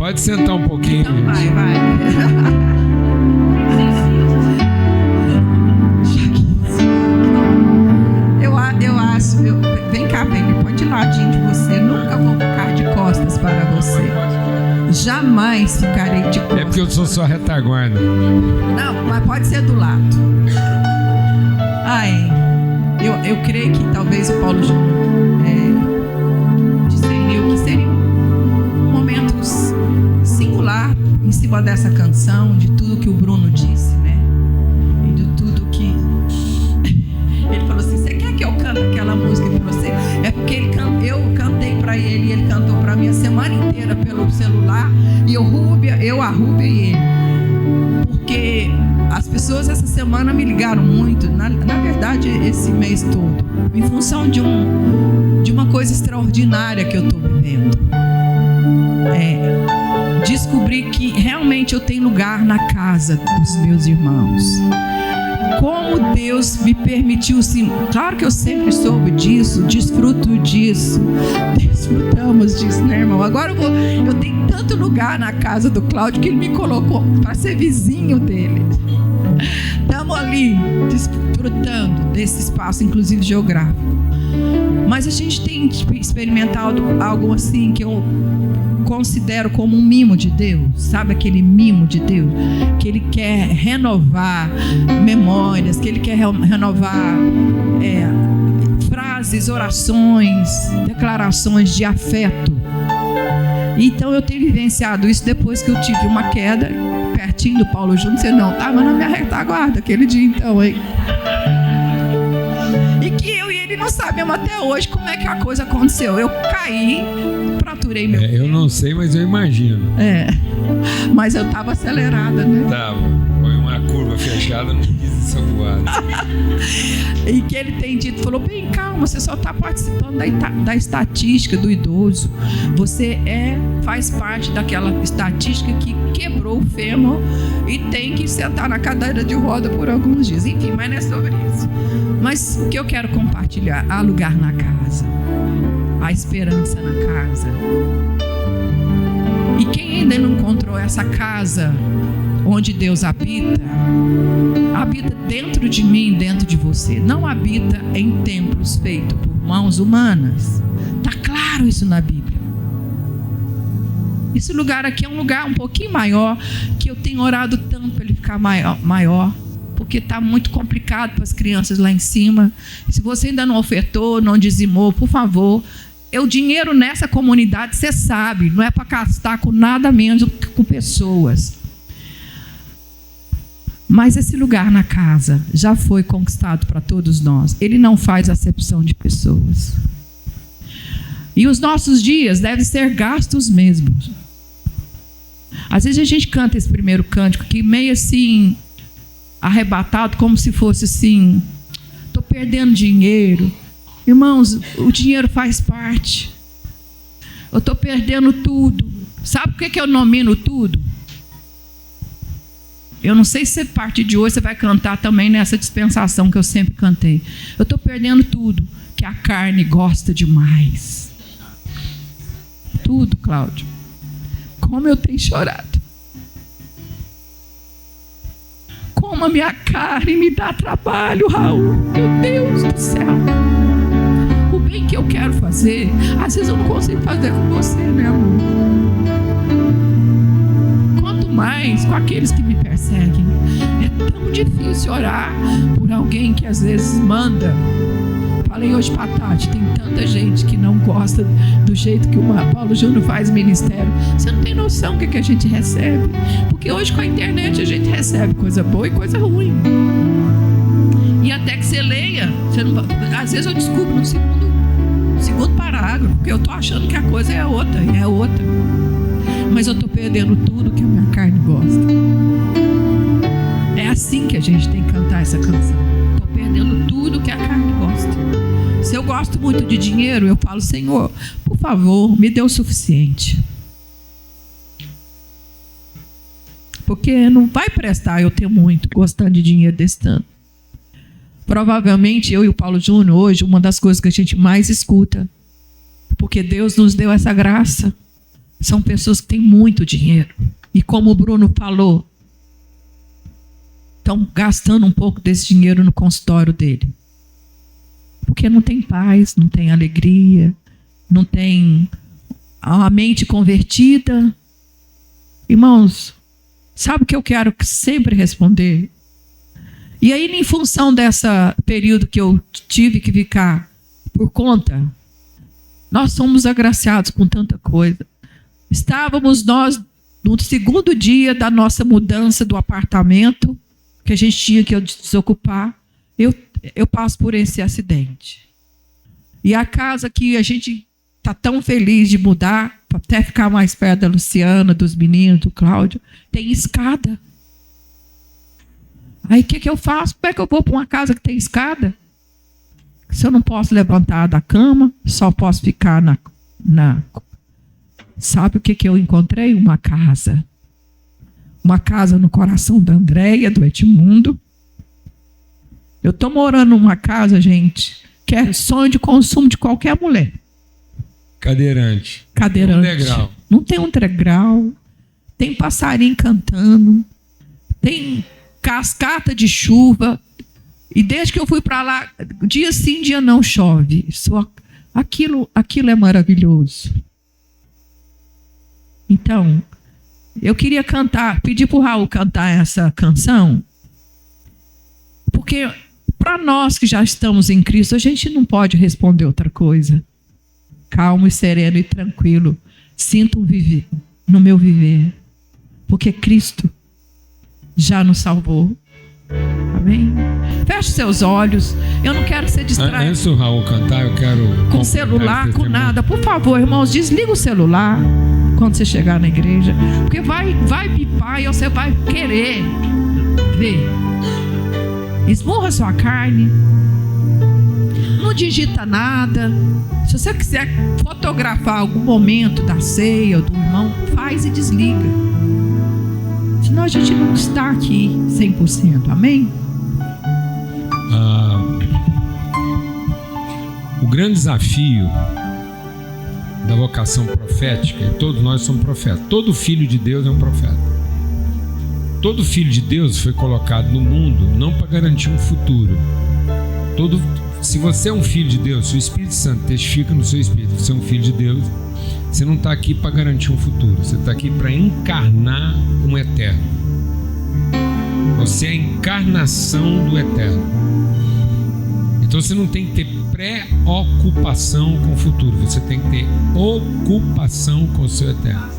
Pode sentar um pouquinho. Então vai. Eu acho, vem cá, me põe de ladinho de você. Nunca vou ficar de costas para você. Jamais ficarei de costas. É porque eu sou só retaguarda. Não, mas pode ser do lado. Eu creio que talvez o Paulo Júnior discerniu que seria um momento singular em cima dessa canção, de tudo que o Bruno disse, né? E de tudo que... Ele falou assim, você quer que eu cante aquela música pra você? É porque eu cantei pra ele e ele cantou pra mim a semana inteira pelo celular, e a Rúbia e ele. Porque as pessoas essa semana me ligaram muito, na verdade esse mês todo, em função de uma coisa extraordinária que eu estou vivendo. Descobri que realmente eu tenho lugar na casa dos meus irmãos. Como Deus me permitiu, sim. Claro que eu sempre soube disso, desfruto disso, desfrutamos disso, né, irmão? Agora eu tenho tanto lugar na casa do Cláudio que ele me colocou para ser vizinho dele. Estamos ali desfrutando desse espaço, inclusive geográfico. Mas a gente tem experimentado algo assim que eu considero como um mimo de Deus. Sabe aquele mimo de Deus? Que Ele quer renovar memórias, que Ele quer renovar frases, orações, declarações de afeto. Então eu tenho vivenciado isso depois que eu tive uma queda pertinho do Paulo Júnior. Você não estava na minha retaguarda aquele dia então, hein? E que eu e ele não sabemos até hoje como é que a coisa aconteceu. Eu caí, fraturei meu pé. Eu não sei, mas eu imagino. Mas eu estava acelerada, né? Tava. Foi uma curva fechada, não quis desaguar. E que ele tem dito, falou, bem, calma, você só está participando da estatística do idoso. Você faz parte daquela estatística que quebrou o fêmur e tem que sentar na cadeira de roda por alguns dias. Enfim, mas não é sobre isso. Mas o que eu quero compartilhar, há lugar na casa, há esperança na casa. E quem ainda não encontrou essa casa onde Deus habita dentro de mim, dentro de você. Não habita em templos feitos por mãos humanas. Está claro isso na Bíblia. Esse lugar aqui é um lugar um pouquinho maior, que eu tenho orado tanto para ele ficar maior, porque está muito complicado para as crianças lá em cima. Se você ainda não ofertou, não dizimou, por favor, o dinheiro nessa comunidade, você sabe, não é para gastar com nada menos que com pessoas. Mas esse lugar na casa já foi conquistado para todos nós. Ele não faz acepção de pessoas. E os nossos dias devem ser gastos mesmos. Às vezes a gente canta esse primeiro cântico aqui meio assim, arrebatado, como se fosse assim, estou perdendo dinheiro. Irmãos, o dinheiro faz parte. Eu estou perdendo tudo. Sabe por que eu nomino tudo? Eu não sei se a partir de hoje você vai cantar também nessa dispensação que eu sempre cantei. Eu estou perdendo tudo que a carne gosta demais. Tudo, Cláudio. Como eu tenho chorado. Como a minha carne me dá trabalho, Raul. Meu Deus do céu. O bem que eu quero fazer, às vezes eu não consigo fazer com você, né, amor? Mais com aqueles que me perseguem. É tão difícil orar por alguém que às vezes manda. Falei hoje para a Tati, tem tanta gente que não gosta do jeito que o Paulo Júnior faz ministério. Você não tem noção do que a gente recebe. Porque hoje com a internet a gente recebe coisa boa e coisa ruim. E até que você leia, você não, às vezes eu descubro no segundo parágrafo, porque eu estou achando que a coisa é outra, e é outra. Mas eu estou perdendo tudo que a minha carne gosta. É assim que a gente tem que cantar essa canção. Estou perdendo tudo que a carne gosta. Se eu gosto muito de dinheiro, eu falo, Senhor, por favor, me dê o suficiente. Porque não vai prestar eu ter muito, gostando de dinheiro desse tanto. Provavelmente eu e o Paulo Júnior hoje, uma das coisas que a gente mais escuta, porque Deus nos deu essa graça. são pessoas que têm muito dinheiro. E como o Bruno falou, estão gastando um pouco desse dinheiro no consultório dele. Porque não tem paz, não tem alegria, não tem a mente convertida. Irmãos, sabe o que eu quero sempre responder? E aí, em função desse período que eu tive que ficar por conta, nós somos agraciados com tanta coisa. Estávamos nós no segundo dia da nossa mudança do apartamento, que a gente tinha que desocupar. Eu passo por esse acidente. E a casa que a gente está tão feliz de mudar, para até ficar mais perto da Luciana, dos meninos, do Cláudio, tem escada. Aí o que eu faço? Como é que eu vou para uma casa que tem escada? Se eu não posso levantar da cama, só posso ficar na... Sabe o que eu encontrei? Uma casa. Uma casa no coração da Andréia, do Edmundo. Eu estou morando numa casa, gente, que é sonho de consumo de qualquer mulher. Cadeirante. Cadeirante. Um degrau. Não tem um degrau. Tem passarinho cantando. Tem cascata de chuva. E desde que eu fui para lá, dia sim, dia não chove. Aquilo é maravilhoso. Então, eu queria pedir para o Raul cantar essa canção, porque para nós que já estamos em Cristo, a gente não pode responder outra coisa. Calmo e sereno e tranquilo. Sinto viver no meu viver, porque Cristo já nos salvou. Amém? Feche seus olhos. Eu não quero ser distraído. Antes do Raul cantar, eu quero... Com celular, com nada. Por favor, irmãos, desliga o celular quando você chegar na igreja. Porque vai pipar e você vai querer ver. Esmurra sua carne. Não digita nada. Se você quiser fotografar algum momento da ceia ou do irmão, faz e desliga. Senão a gente não está aqui 100%. Amém? O grande desafio da vocação profética, e todos nós somos profetas. Todo filho de Deus é um profeta. Todo filho de Deus foi colocado no mundo não para garantir um futuro. Se você é um filho de Deus, se o Espírito Santo testifica no seu espírito, você é um filho de Deus, você não está aqui para garantir um futuro, você está aqui para encarnar um eterno. Você é a encarnação do eterno. Então você não tem que ter preocupação com o futuro, você tem que ter ocupação com o seu eterno.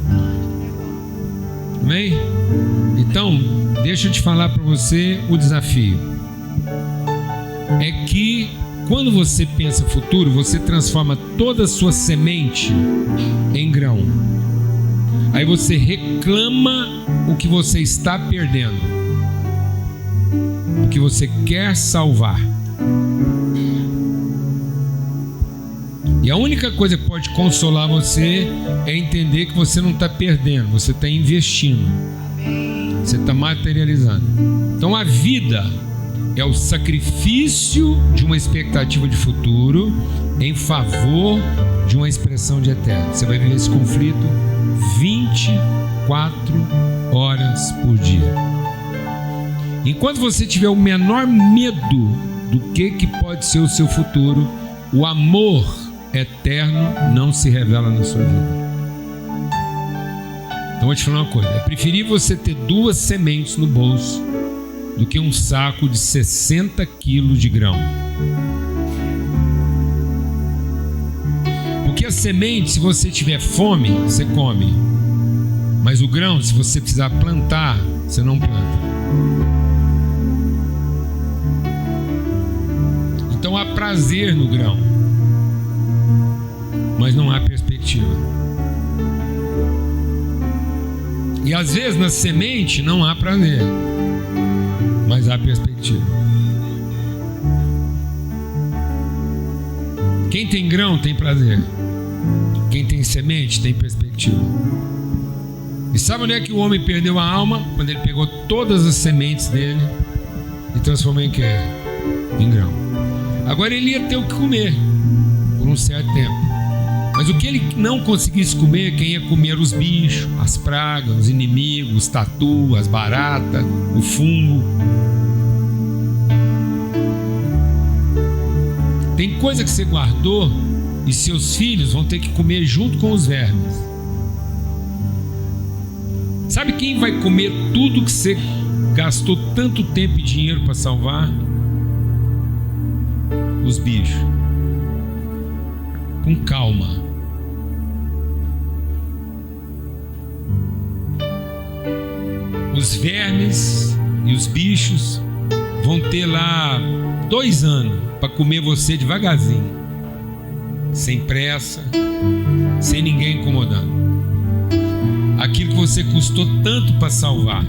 Amém? Então, deixa eu te falar para você o desafio. É que quando você pensa futuro, você transforma toda a sua semente em grão. Aí você reclama o que você está perdendo, o que você quer salvar. E a única coisa que pode consolar você é entender que você não está perdendo, você está investindo, você está materializando. Então a vida é o sacrifício de uma expectativa de futuro em favor de uma expressão de eterno. Você vai viver esse conflito 24 horas por dia. Enquanto você tiver o menor medo do que pode ser o seu futuro, o amor eterno não se revela na sua vida. Então vou te falar uma coisa: é preferível você ter 2 sementes no bolso do que um saco de 60 quilos de grão. Porque a semente, se você tiver fome, você come. Mas o grão, se você precisar plantar, você não planta. Então há prazer no grão, mas não há perspectiva. E às vezes na semente não há prazer, mas há perspectiva. Quem tem grão tem prazer. Quem tem semente tem perspectiva. E sabe onde é que o homem perdeu a alma? Quando ele pegou todas as sementes dele e transformou em quê? Em grão. Agora ele ia ter o que comer por um certo tempo. Mas o que ele não conseguisse comer, quem ia comer os bichos, as pragas, os inimigos, os tatu, as baratas, o fungo. Tem coisa que você guardou e seus filhos vão ter que comer junto com os vermes. Sabe quem vai comer tudo que você gastou tanto tempo e dinheiro para salvar? Os bichos. Com calma. Os vermes e os bichos vão ter lá 2 anos para comer você devagarzinho, sem pressa, sem ninguém incomodando. Aquilo que você custou tanto para salvar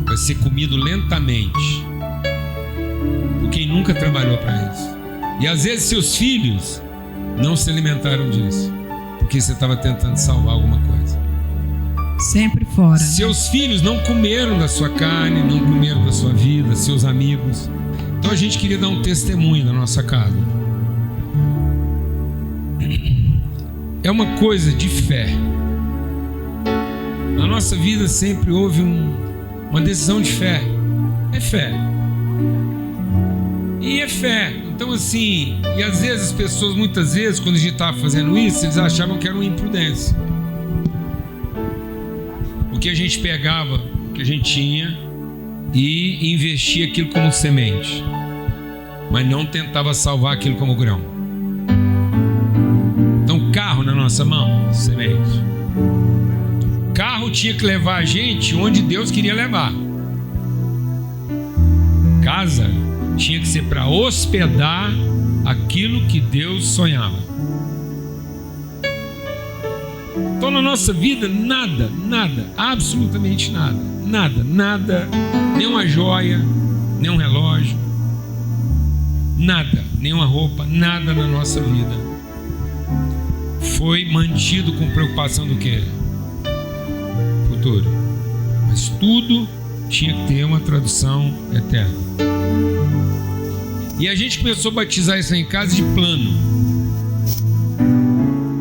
vai ser comido lentamente por quem nunca trabalhou para isso. E às vezes seus filhos não se alimentaram disso porque você estava tentando salvar alguma coisa. Sempre fora. Seus filhos não comeram da sua carne, não comeram da sua vida, seus amigos. Então a gente queria dar um testemunho da nossa casa. É uma coisa de fé. Na nossa vida sempre houve uma decisão de fé. É fé. E é fé. Então assim, e às vezes as pessoas, muitas vezes, quando a gente estava fazendo isso, eles achavam que era uma imprudência. Porque a gente pegava o que a gente tinha e investia aquilo como semente, mas não tentava salvar aquilo como grão. Então, carro na nossa mão, semente. Carro tinha que levar a gente onde Deus queria levar. Casa tinha que ser para hospedar aquilo que Deus sonhava. Então na nossa vida nada, absolutamente nada, nenhuma joia, nenhum relógio, nada, nenhuma roupa, nada na nossa vida foi mantido com preocupação do quê? Futuro. Mas tudo tinha que ter uma tradução eterna. E a gente começou a batizar isso em casa de plano.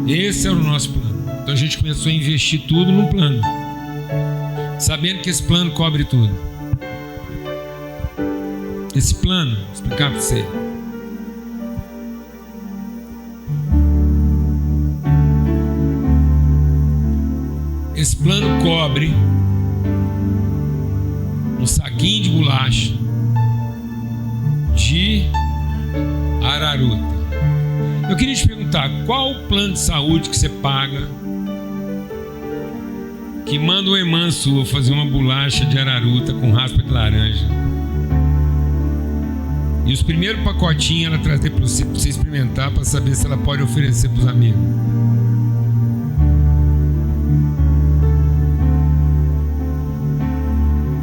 Esse era o nosso plano. Então a gente começou a investir tudo num plano, sabendo que esse plano cobre tudo. Esse plano, vou explicar para você. Esse plano cobre um saquinho de bolacha de araruta. Eu queria te perguntar, qual o plano de saúde que você paga que manda uma irmã sua fazer uma bolacha de araruta com raspa de laranja e os primeiros pacotinhos ela trazer para você experimentar, para saber se ela pode oferecer para os amigos?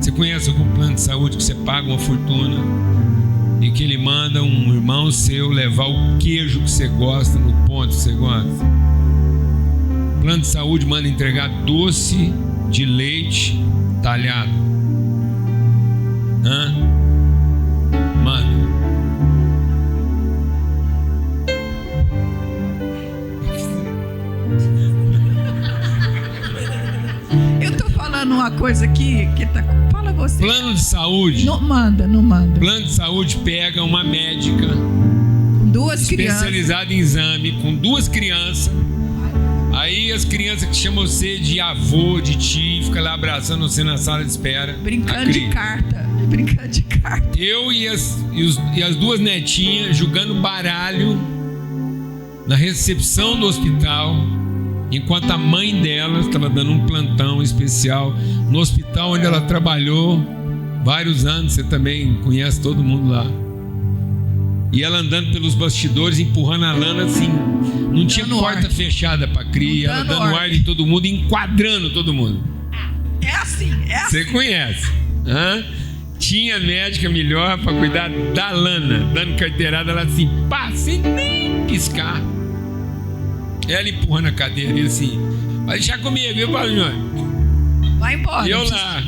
Você conhece algum plano de saúde que você paga uma fortuna e que ele manda um irmão seu levar o queijo que você gosta no ponto que você gosta? Plano de saúde manda entregar doce de leite talhado. Manda. Eu tô falando uma coisa aqui que tá. Fala você. Plano de saúde. Não manda. Plano de saúde pega uma médica com 2 crianças, especializada em exame, com 2 crianças. Aí as crianças que chamam você de avô, de tio, fica lá abraçando você na sala de espera. Brincando de carta. Eu e as 2 netinhas jogando baralho na recepção do hospital, enquanto a mãe dela estava dando um plantão especial no hospital onde ela trabalhou vários anos. Você também conhece todo mundo lá. E ela andando pelos bastidores, empurrando a lana assim. Não tinha porta fechada para cria. Ela dando ar em todo mundo, enquadrando todo mundo. É assim. Você conhece. Tinha médica melhor para cuidar da lana, dando carteirada lá assim, pá, sem nem piscar. Ela empurrando a cadeira e assim, vai deixar comigo, viu, Paulinho? Vai embora. E eu lá,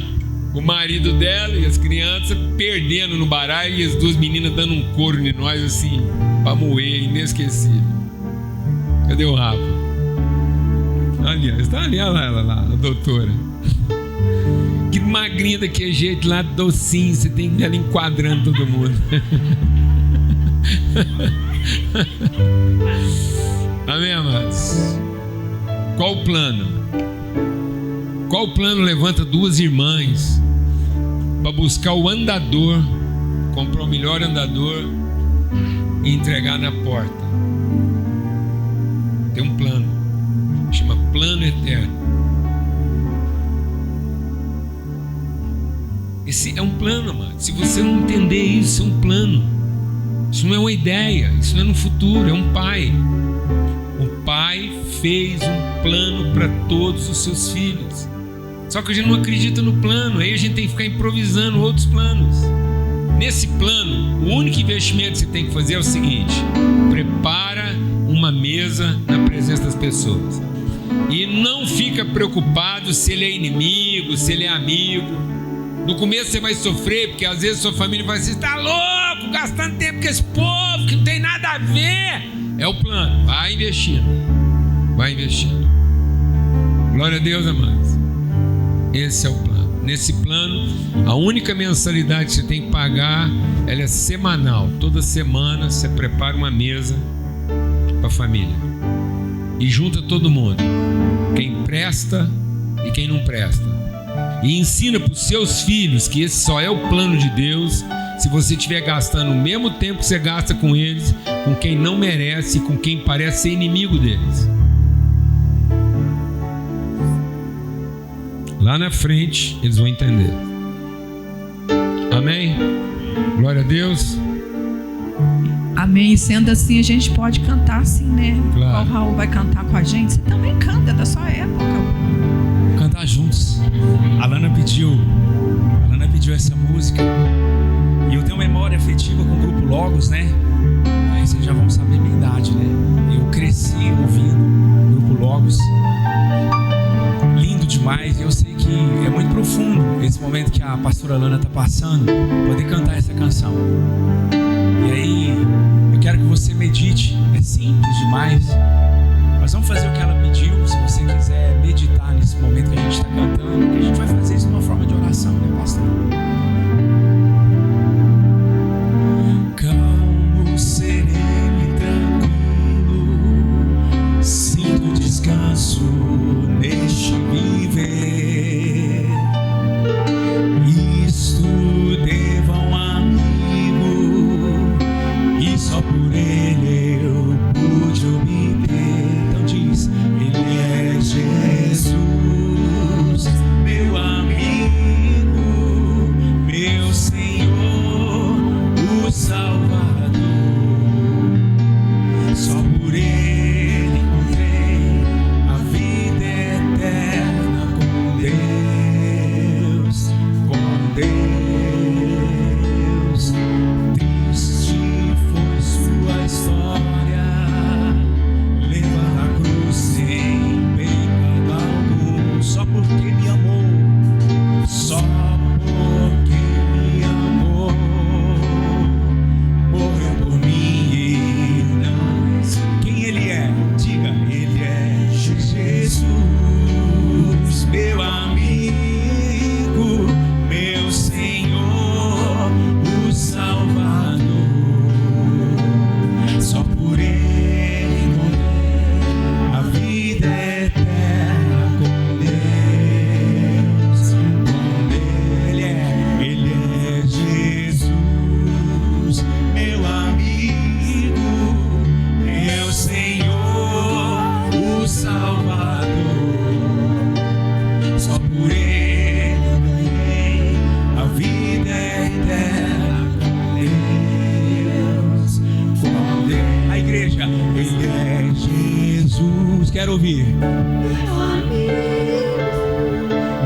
o marido dela e as crianças perdendo no baralho e as 2 meninas dando um couro em nós assim, pra moer, inesquecível. Cadê o Rafa? Ali, está ali, olha ela lá, a doutora. Que magrinha daquele jeito lá, docinho, você tem que ver ela enquadrando todo mundo. Amém, amados? Qual o plano? Qual o plano? Levanta duas irmãs para buscar o andador, comprar o melhor andador e entregar na porta. Tem um plano, chama plano eterno. Esse é um plano, amado. Se você não entender isso, é um plano. Isso não é uma ideia, isso não é no futuro, é um pai. O pai fez um plano para todos os seus filhos. Só que a gente não acredita no plano, aí a gente tem que ficar improvisando outros planos. Nesse plano, o único investimento que você tem que fazer é o seguinte: prepara uma mesa na presença das pessoas. E não fica preocupado se ele é inimigo, se ele é amigo. No começo você vai sofrer, porque às vezes sua família vai dizer: está louco, gastando tempo com esse povo que não tem nada a ver. É o plano, vai investindo. Vai investindo. Glória a Deus, amados. Esse é o plano. Nesse plano, a única mensalidade que você tem que pagar, ela é semanal. Toda semana você prepara uma mesa para a família e junta todo mundo, quem presta e quem não presta, e ensina para os seus filhos que esse só é o plano de Deus. Se você estiver gastando o mesmo tempo que você gasta com eles, com quem não merece, com quem parece ser inimigo deles, lá na frente eles vão entender. Amém? Glória a Deus. Amém. E sendo assim, a gente pode cantar assim, né? Claro. O Raul vai cantar com a gente. Você também canta, da sua época. Cantar juntos. A Lana pediu essa música. E eu tenho memória afetiva com o Grupo Logos, né? Aí vocês já vão saber minha idade, né? Eu cresci ouvindo o Grupo Logos. Lindo demais. E eu sei que é muito profundo esse momento que a pastora Lana está passando, poder cantar essa canção. E aí, eu quero que você medite. É simples demais. Mas vamos fazer o que ela pediu. Se você quiser meditar nesse momento que a gente está cantando, que a gente vai fazer isso de uma forma de oração, né, pastor? Calmo, sereno e tranquilo, sinto descanso neste viver. Isto devo a um amigo, e só por ele eu pude obter. Então diz: ele é Jesus, meu amigo, meu Senhor, o Salvador. Só por ele encontrei a vida eterna com Deus, com Deus. Triste foi sua história, levando a cruz sem pecado algum. Só porque me amou, só porque me amou, morreu por mim e não. Quem ele é? Diga: ele é Jesus, meu amigo, meu Senhor, o Salvador. Só por ele encontrei a vida eterna com Deus, com ele é Jesus, meu amigo, meu Senhor, o Salvador. Só por ele ganhei a vida eterna com Deus, com Deus. A igreja: ele é Jesus. Quero ouvir.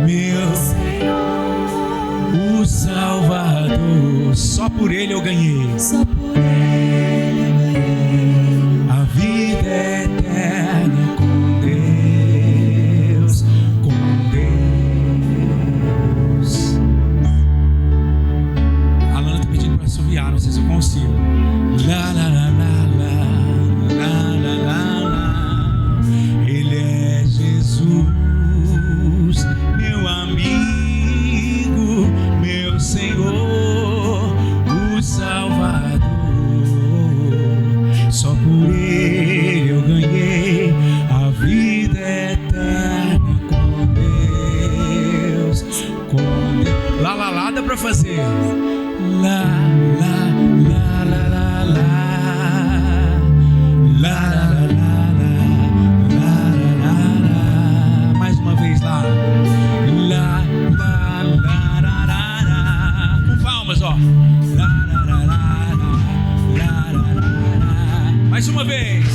Meu Senhor, o Salvador. Só por ele eu ganhei. Só por ele eu ganhei a vida eterna com Deus, com Deus. A Lana tá pedindo para assoviar, não sei se eu consigo. La la la la la la la la la. para fazer. Lá, lá, lá, lá, lá, lá. Lá, lá, lá, lá, lá, lá, lá. Mais uma vez lá. Lá, lá, lá, lá, lá. Com palmas, ó. Lá, lá, lá, lá, lá, lá, lá, lá. Mais uma vez.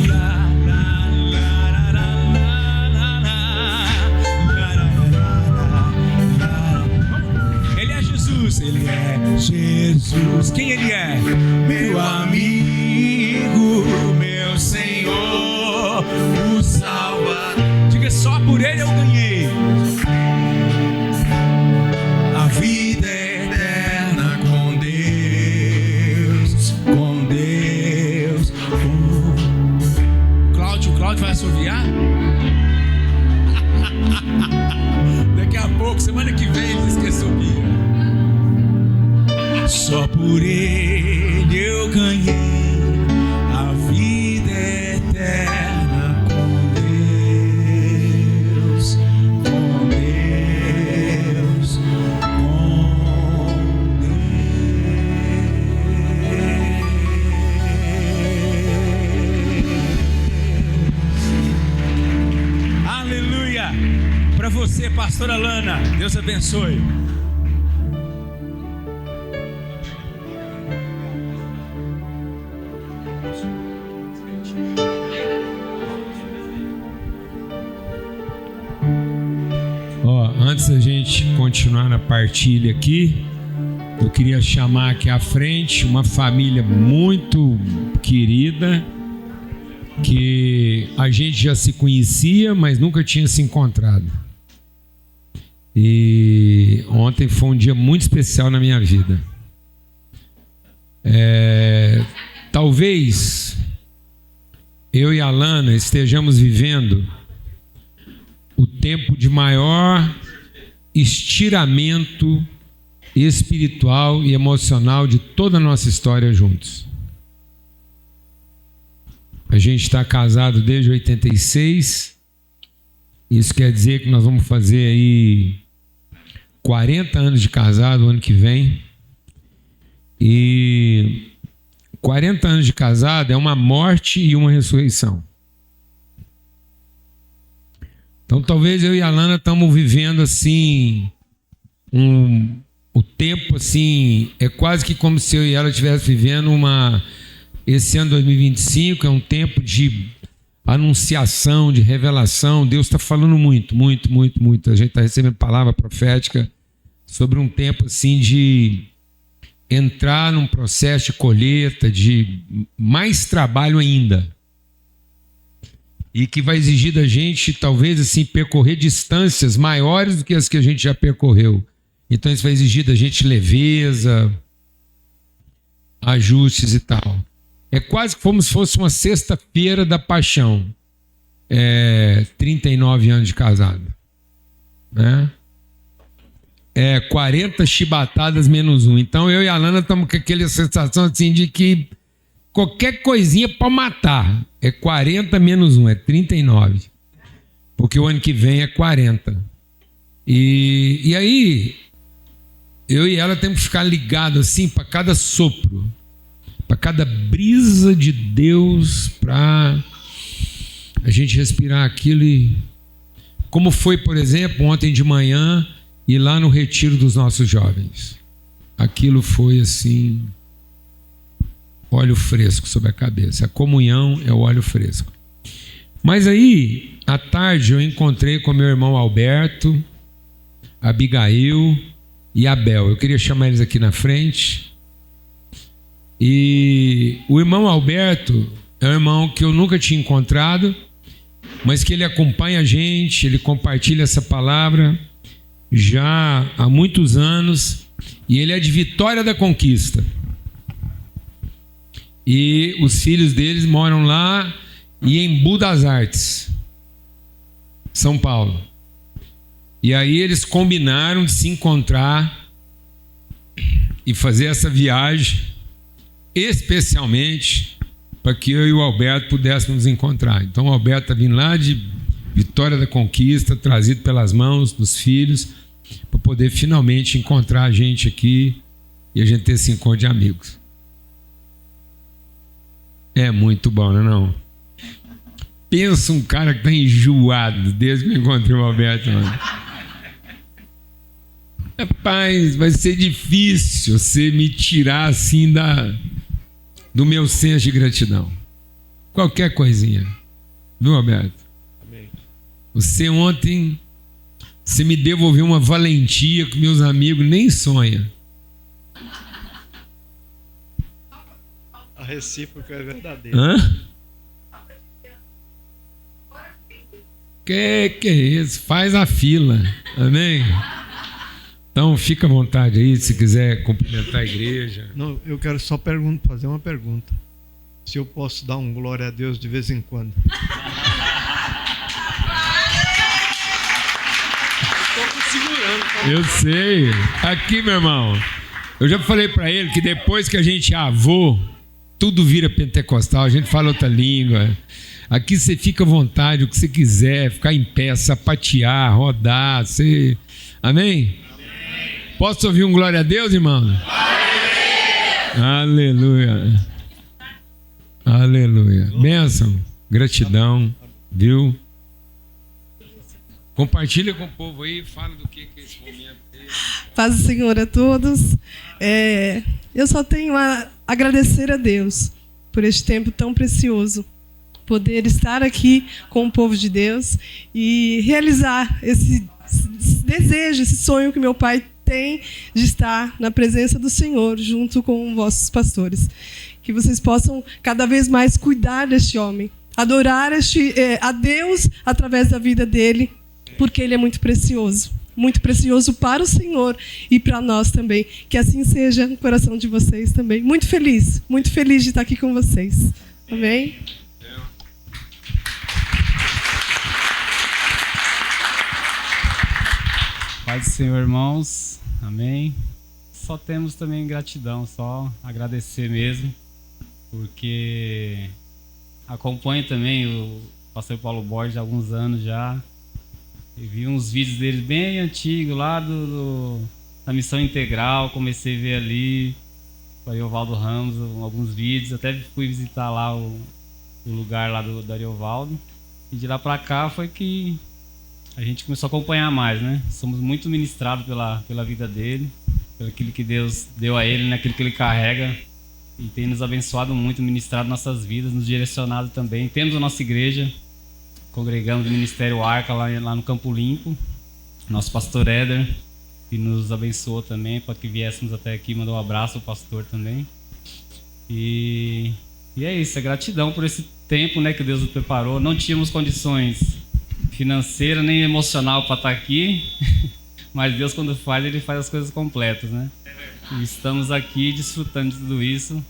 Lá, lá, lá, lá, lá, lá, lá. Ele é Jesus, ele é Jesus. Quem ele é? Meu amigo, meu Senhor, o Salvador. Diga, só por ele eu ganhei a vida eterna com Deus, com Deus. O Cláudio vai assoviar? Daqui a pouco, semana que vem, ele esqueceu o guia. Só por ele eu ganhei a vida eterna com Deus, com Deus, com Deus. Aleluia! Para você, pastora Lana, Deus abençoe. Antes da gente continuar na partilha aqui, eu queria chamar aqui à frente uma família muito querida, que a gente já se conhecia, mas nunca tinha se encontrado. E ontem foi um dia muito especial na minha vida. Talvez eu e a Lana estejamos vivendo o tempo de maior estiramento espiritual e emocional de toda a nossa história juntos. A gente está casado desde 86. Isso quer dizer que nós vamos fazer aí 40 anos de casado o ano que vem. E 40 anos de casado é uma morte e uma ressurreição. Então talvez eu e a Lana estamos vivendo assim o tempo assim, é quase que como se eu e ela estivessem vivendo esse ano 2025 é um tempo de anunciação, de revelação. Deus está falando muito, muito, muito, muito. A gente está recebendo palavra profética sobre um tempo assim de entrar num processo de colheita, de mais trabalho ainda. E que vai exigir da gente, talvez assim, percorrer distâncias maiores do que as que a gente já percorreu. Então isso vai exigir da gente leveza, ajustes e tal. É quase como se fosse uma sexta-feira da paixão. 39 anos de casado. Né? 40 chibatadas menos 1. Então eu e a Lana estamos com aquela sensação assim de que qualquer coisinha pode matar. 40 menos 1, 39. Porque o ano que vem é 40. E aí, eu e ela temos que ficar ligados assim para cada sopro, para cada brisa de Deus, para a gente respirar aquilo. E como foi, por exemplo, ontem de manhã, ir lá no retiro dos nossos jovens. Aquilo foi assim, óleo fresco sobre a cabeça. A comunhão é o óleo fresco. Mas aí, à tarde, eu encontrei com meu irmão Alberto, Abigail e Abel. Eu queria chamar eles aqui na frente. E o irmão Alberto é um irmão que eu nunca tinha encontrado, mas que ele acompanha a gente, ele compartilha essa palavra já há muitos anos, e ele é de Vitória da Conquista. E os filhos deles moram lá e em Embu das Artes, São Paulo. E aí eles combinaram de se encontrar e fazer essa viagem especialmente para que eu e o Alberto pudéssemos nos encontrar. Então o Alberto está vindo lá de Vitória da Conquista, trazido pelas mãos dos filhos, para poder finalmente encontrar a gente aqui e a gente ter esse encontro de amigos. É muito bom, não é não? Pensa um cara que está enjoado desde que eu encontrei o Alberto, mano. Rapaz, vai ser difícil você me tirar assim do meu senso de gratidão. Qualquer coisinha. Viu, Alberto? Amém. Você ontem, você me devolveu uma valentia que meus amigos nem sonham. A recíproca é verdadeira. Hã? Que é isso? Faz a fila. Amém? Então fica à vontade aí, se quiser cumprimentar a igreja. Não, eu quero só fazer uma pergunta. Se eu posso dar um glória a Deus de vez em quando. Eu sei. Aqui, meu irmão, eu já falei para ele que depois que a gente é avô, tudo vira pentecostal, a gente fala outra língua. Aqui você fica à vontade, o que você quiser, ficar em pé, sapatear, rodar, você... Amém? Posso ouvir um glória a Deus, irmão? Aleluia. Aleluia. Bênção, gratidão, viu? Compartilha com o povo aí, fala do que é esse momento. Paz do Senhor a todos. Eu só tenho a agradecer a Deus por este tempo tão precioso. Poder estar aqui com o povo de Deus e realizar esse desejo, esse sonho que meu pai tem de estar na presença do Senhor junto com vossos pastores. Que vocês possam cada vez mais cuidar deste homem, adorar a Deus através da vida dele, porque ele é muito precioso para o Senhor e para nós também. Que assim seja no coração de vocês também. Muito feliz de estar aqui com vocês. Amém? Paz do Senhor, irmãos. Amém. Só temos também gratidão, só agradecer mesmo, porque acompanho também o pastor Paulo Borges há alguns anos já. Eu vi uns vídeos dele bem antigos lá da Missão Integral, comecei a ver ali com o Ariovaldo Ramos alguns vídeos, até fui visitar lá o lugar lá do Ariovaldo, e de lá pra cá foi que a gente começou a acompanhar mais, né? Somos muito ministrados pela vida dele, pelo aquilo que Deus deu a ele, naquilo que ele carrega, e tem nos abençoado muito, ministrado nossas vidas, nos direcionado também. Temos a nossa igreja, congregamos no Ministério Arca lá no Campo Limpo, nosso pastor Éder, que nos abençoou também, para que viéssemos até aqui, mandou um abraço ao pastor também. E é isso, é gratidão por esse tempo, né, que Deus nos preparou. Não tínhamos condições financeira nem emocional para estar aqui, mas Deus, quando faz, ele faz as coisas completas, né? E estamos aqui desfrutando de tudo isso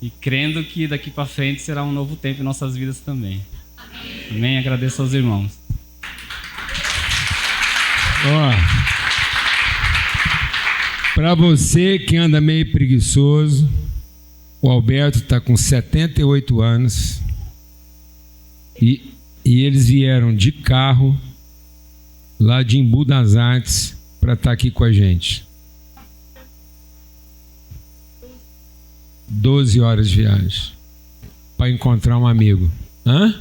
e crendo que daqui para frente será um novo tempo em nossas vidas também. Amém? Agradeço aos irmãos. Para você que anda meio preguiçoso, o Alberto está com 78 anos e eles vieram de carro lá de Embu das Artes para estar aqui com a gente. 12 horas de viagem para encontrar um amigo. Hã?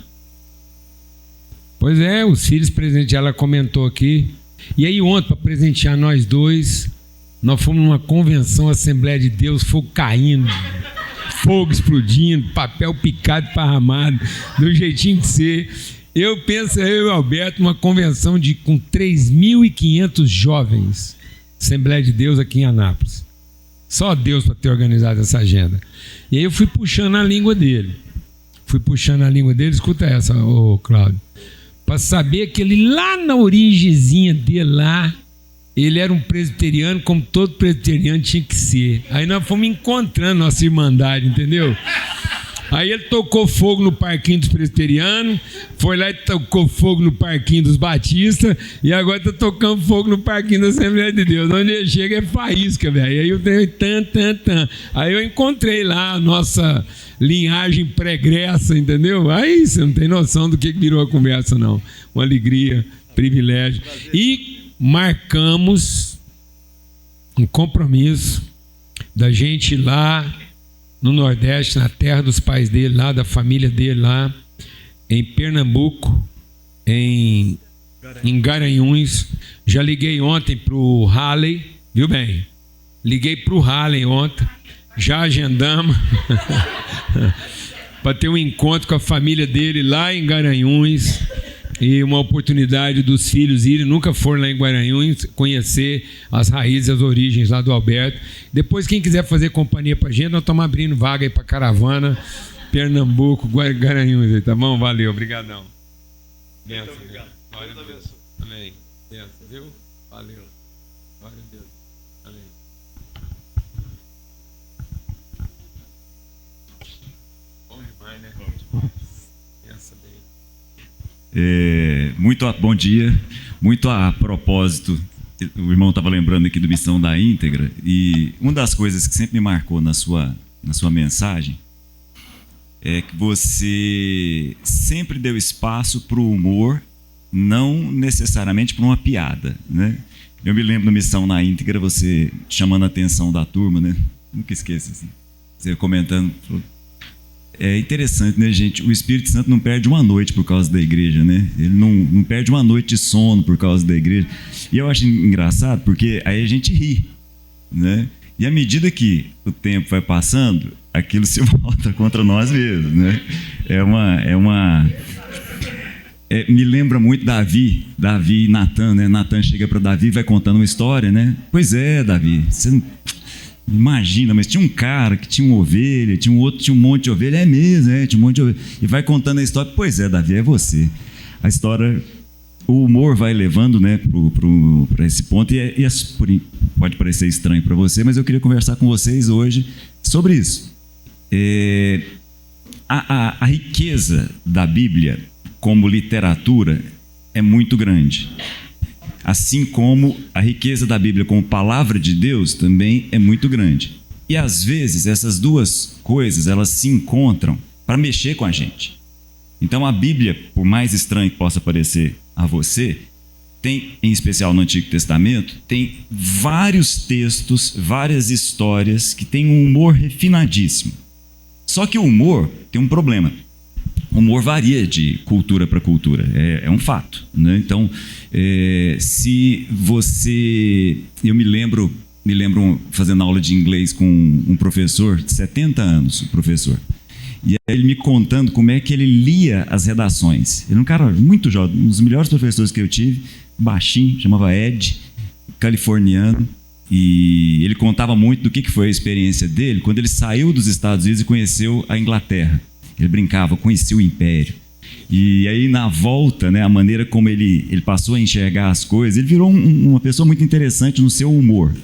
Pois é, os filhos presentearam, ela comentou aqui. E aí ontem, para presentear nós dois, nós fomos numa convenção, Assembleia de Deus, fogo caindo, fogo explodindo, papel picado e parramado, do jeitinho de ser. Eu penso, eu e o Alberto, uma convenção com 3.500 jovens, Assembleia de Deus aqui em Anápolis. Só Deus para ter organizado essa agenda. E aí eu fui puxando a língua dele. Escuta essa, ô Cláudio. Para saber que ele lá na origemzinha dele lá, ele era um presbiteriano como todo presbiteriano tinha que ser. Aí nós fomos encontrando nossa irmandade, entendeu? Aí ele tocou fogo no parquinho dos presbiterianos, foi lá e tocou fogo no parquinho dos batistas, e agora está tocando fogo no parquinho da Assembleia de Deus. Onde ele chega é faísca, velho. Aí eu tenho Aí eu encontrei lá a nossa linhagem pregressa, entendeu? Aí você não tem noção do que virou a conversa, não. Uma alegria, privilégio. E marcamos um compromisso da gente ir lá no Nordeste, na terra dos pais dele, lá da família dele, lá em Pernambuco, em Garanhuns. Já liguei ontem para o Halley, viu bem? Liguei para o Halley ontem, já agendamos para ter um encontro com a família dele lá em Garanhuns. E uma oportunidade dos filhos irem, nunca foram lá em Guaranhuns, conhecer as raízes, as origens lá do Alberto. Depois, quem quiser fazer companhia pra gente, nós estamos abrindo vaga aí pra caravana, Pernambuco, Guaranhuns, tá bom? Valeu, obrigadão. Benção, obrigado. Glória a Deus. Amém. Benção, viu? Valeu. Glória a Deus. Amém. Bom demais, né? Bom demais. Benção, bem. Bom dia, muito a propósito, o irmão estava lembrando aqui do Missão da Íntegra, e uma das coisas que sempre me marcou na sua mensagem é que você sempre deu espaço para o humor, não necessariamente para uma piada, né? Eu me lembro da Missão na Íntegra, você chamando a atenção da turma, né? Nunca esqueço assim, você comentando, falou, é interessante, né, gente? O Espírito Santo não perde uma noite por causa da igreja, né? Ele não perde uma noite de sono por causa da igreja. E eu acho engraçado porque aí a gente ri, né? E à medida que o tempo vai passando, aquilo se volta contra nós mesmos, né? Me lembra muito Davi e Natan, né? Natan chega para Davi e vai contando uma história, né? Pois é, Davi, você não imagina, mas tinha um cara que tinha uma ovelha, tinha um outro que tinha um monte de ovelha, tinha um monte de ovelha, e vai contando a história. Pois é, Davi, é você. A história, o humor vai levando, né, para esse ponto, e pode parecer estranho para você, mas eu queria conversar com vocês hoje sobre isso. A riqueza da Bíblia como literatura é muito grande. Assim como a riqueza da Bíblia como palavra de Deus também é muito grande. E às vezes essas duas coisas, elas se encontram para mexer com a gente. Então a Bíblia, por mais estranho que possa parecer a você, tem, em especial no Antigo Testamento, tem vários textos, várias histórias que têm um humor refinadíssimo. Só que o humor tem um problema. O humor varia de cultura para cultura, é um fato, né? Então, se você... Eu me lembro fazendo aula de inglês com um professor de 70 anos, o professor. E aí ele me contando como é que ele lia as redações. Ele é um cara muito jovem, um dos melhores professores que eu tive, baixinho, chamava Ed, californiano. E ele contava muito do que foi a experiência dele quando ele saiu dos Estados Unidos e conheceu a Inglaterra. Ele brincava, conhecia o Império. E aí, na volta, né, a maneira como ele passou a enxergar as coisas, ele virou uma pessoa muito interessante no seu humor.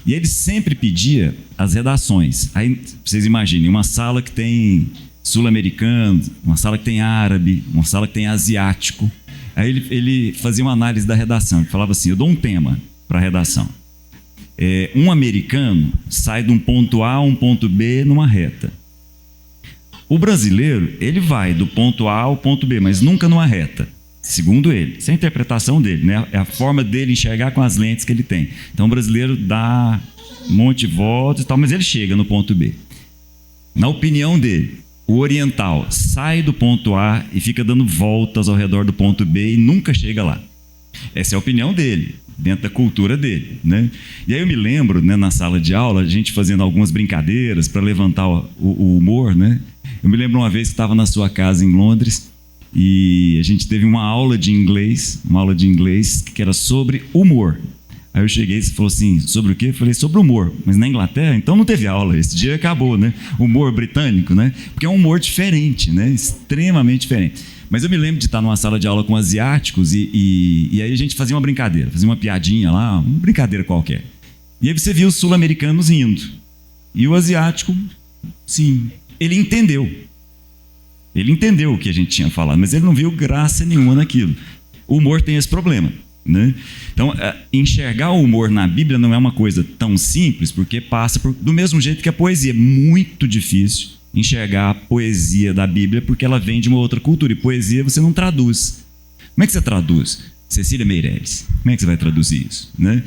E ele sempre pedia as redações. Aí, vocês imaginem, uma sala que tem sul-americano, uma sala que tem árabe, uma sala que tem asiático. Aí ele fazia uma análise da redação. Ele falava assim, eu dou um tema para a redação. Um americano sai de um ponto A a um ponto B numa reta. O brasileiro, ele vai do ponto A ao ponto B, mas nunca numa reta, segundo ele. Essa é a interpretação dele, né? É a forma dele enxergar com as lentes que ele tem. Então o brasileiro dá um monte de voltas e tal, mas ele chega no ponto B. Na opinião dele, o oriental sai do ponto A e fica dando voltas ao redor do ponto B e nunca chega lá. Essa é a opinião dele, dentro da cultura dele, né? E aí eu me lembro, né, na sala de aula, a gente fazendo algumas brincadeiras para levantar o humor, né? Eu me lembro uma vez que estava na sua casa em Londres e a gente teve uma aula de inglês que era sobre humor. Aí eu cheguei e falou assim, sobre o quê? Eu falei, sobre humor. Mas na Inglaterra, então não teve aula, esse dia acabou, né? Humor britânico, né? Porque é um humor diferente, né? Extremamente diferente. Mas eu me lembro de estar numa sala de aula com asiáticos e aí a gente fazia uma brincadeira, fazia uma piadinha lá, uma brincadeira qualquer. E aí você via os sul-americanos rindo. E o asiático, sim, ele entendeu. Ele entendeu o que a gente tinha falado, mas ele não viu graça nenhuma naquilo. O humor tem esse problema, né? Então, enxergar o humor na Bíblia não é uma coisa tão simples, porque passa do mesmo jeito que a poesia. É muito difícil enxergar a poesia da Bíblia, porque ela vem de uma outra cultura. E poesia você não traduz. Como é que você traduz? Cecília Meireles. Como é que você vai traduzir isso, né?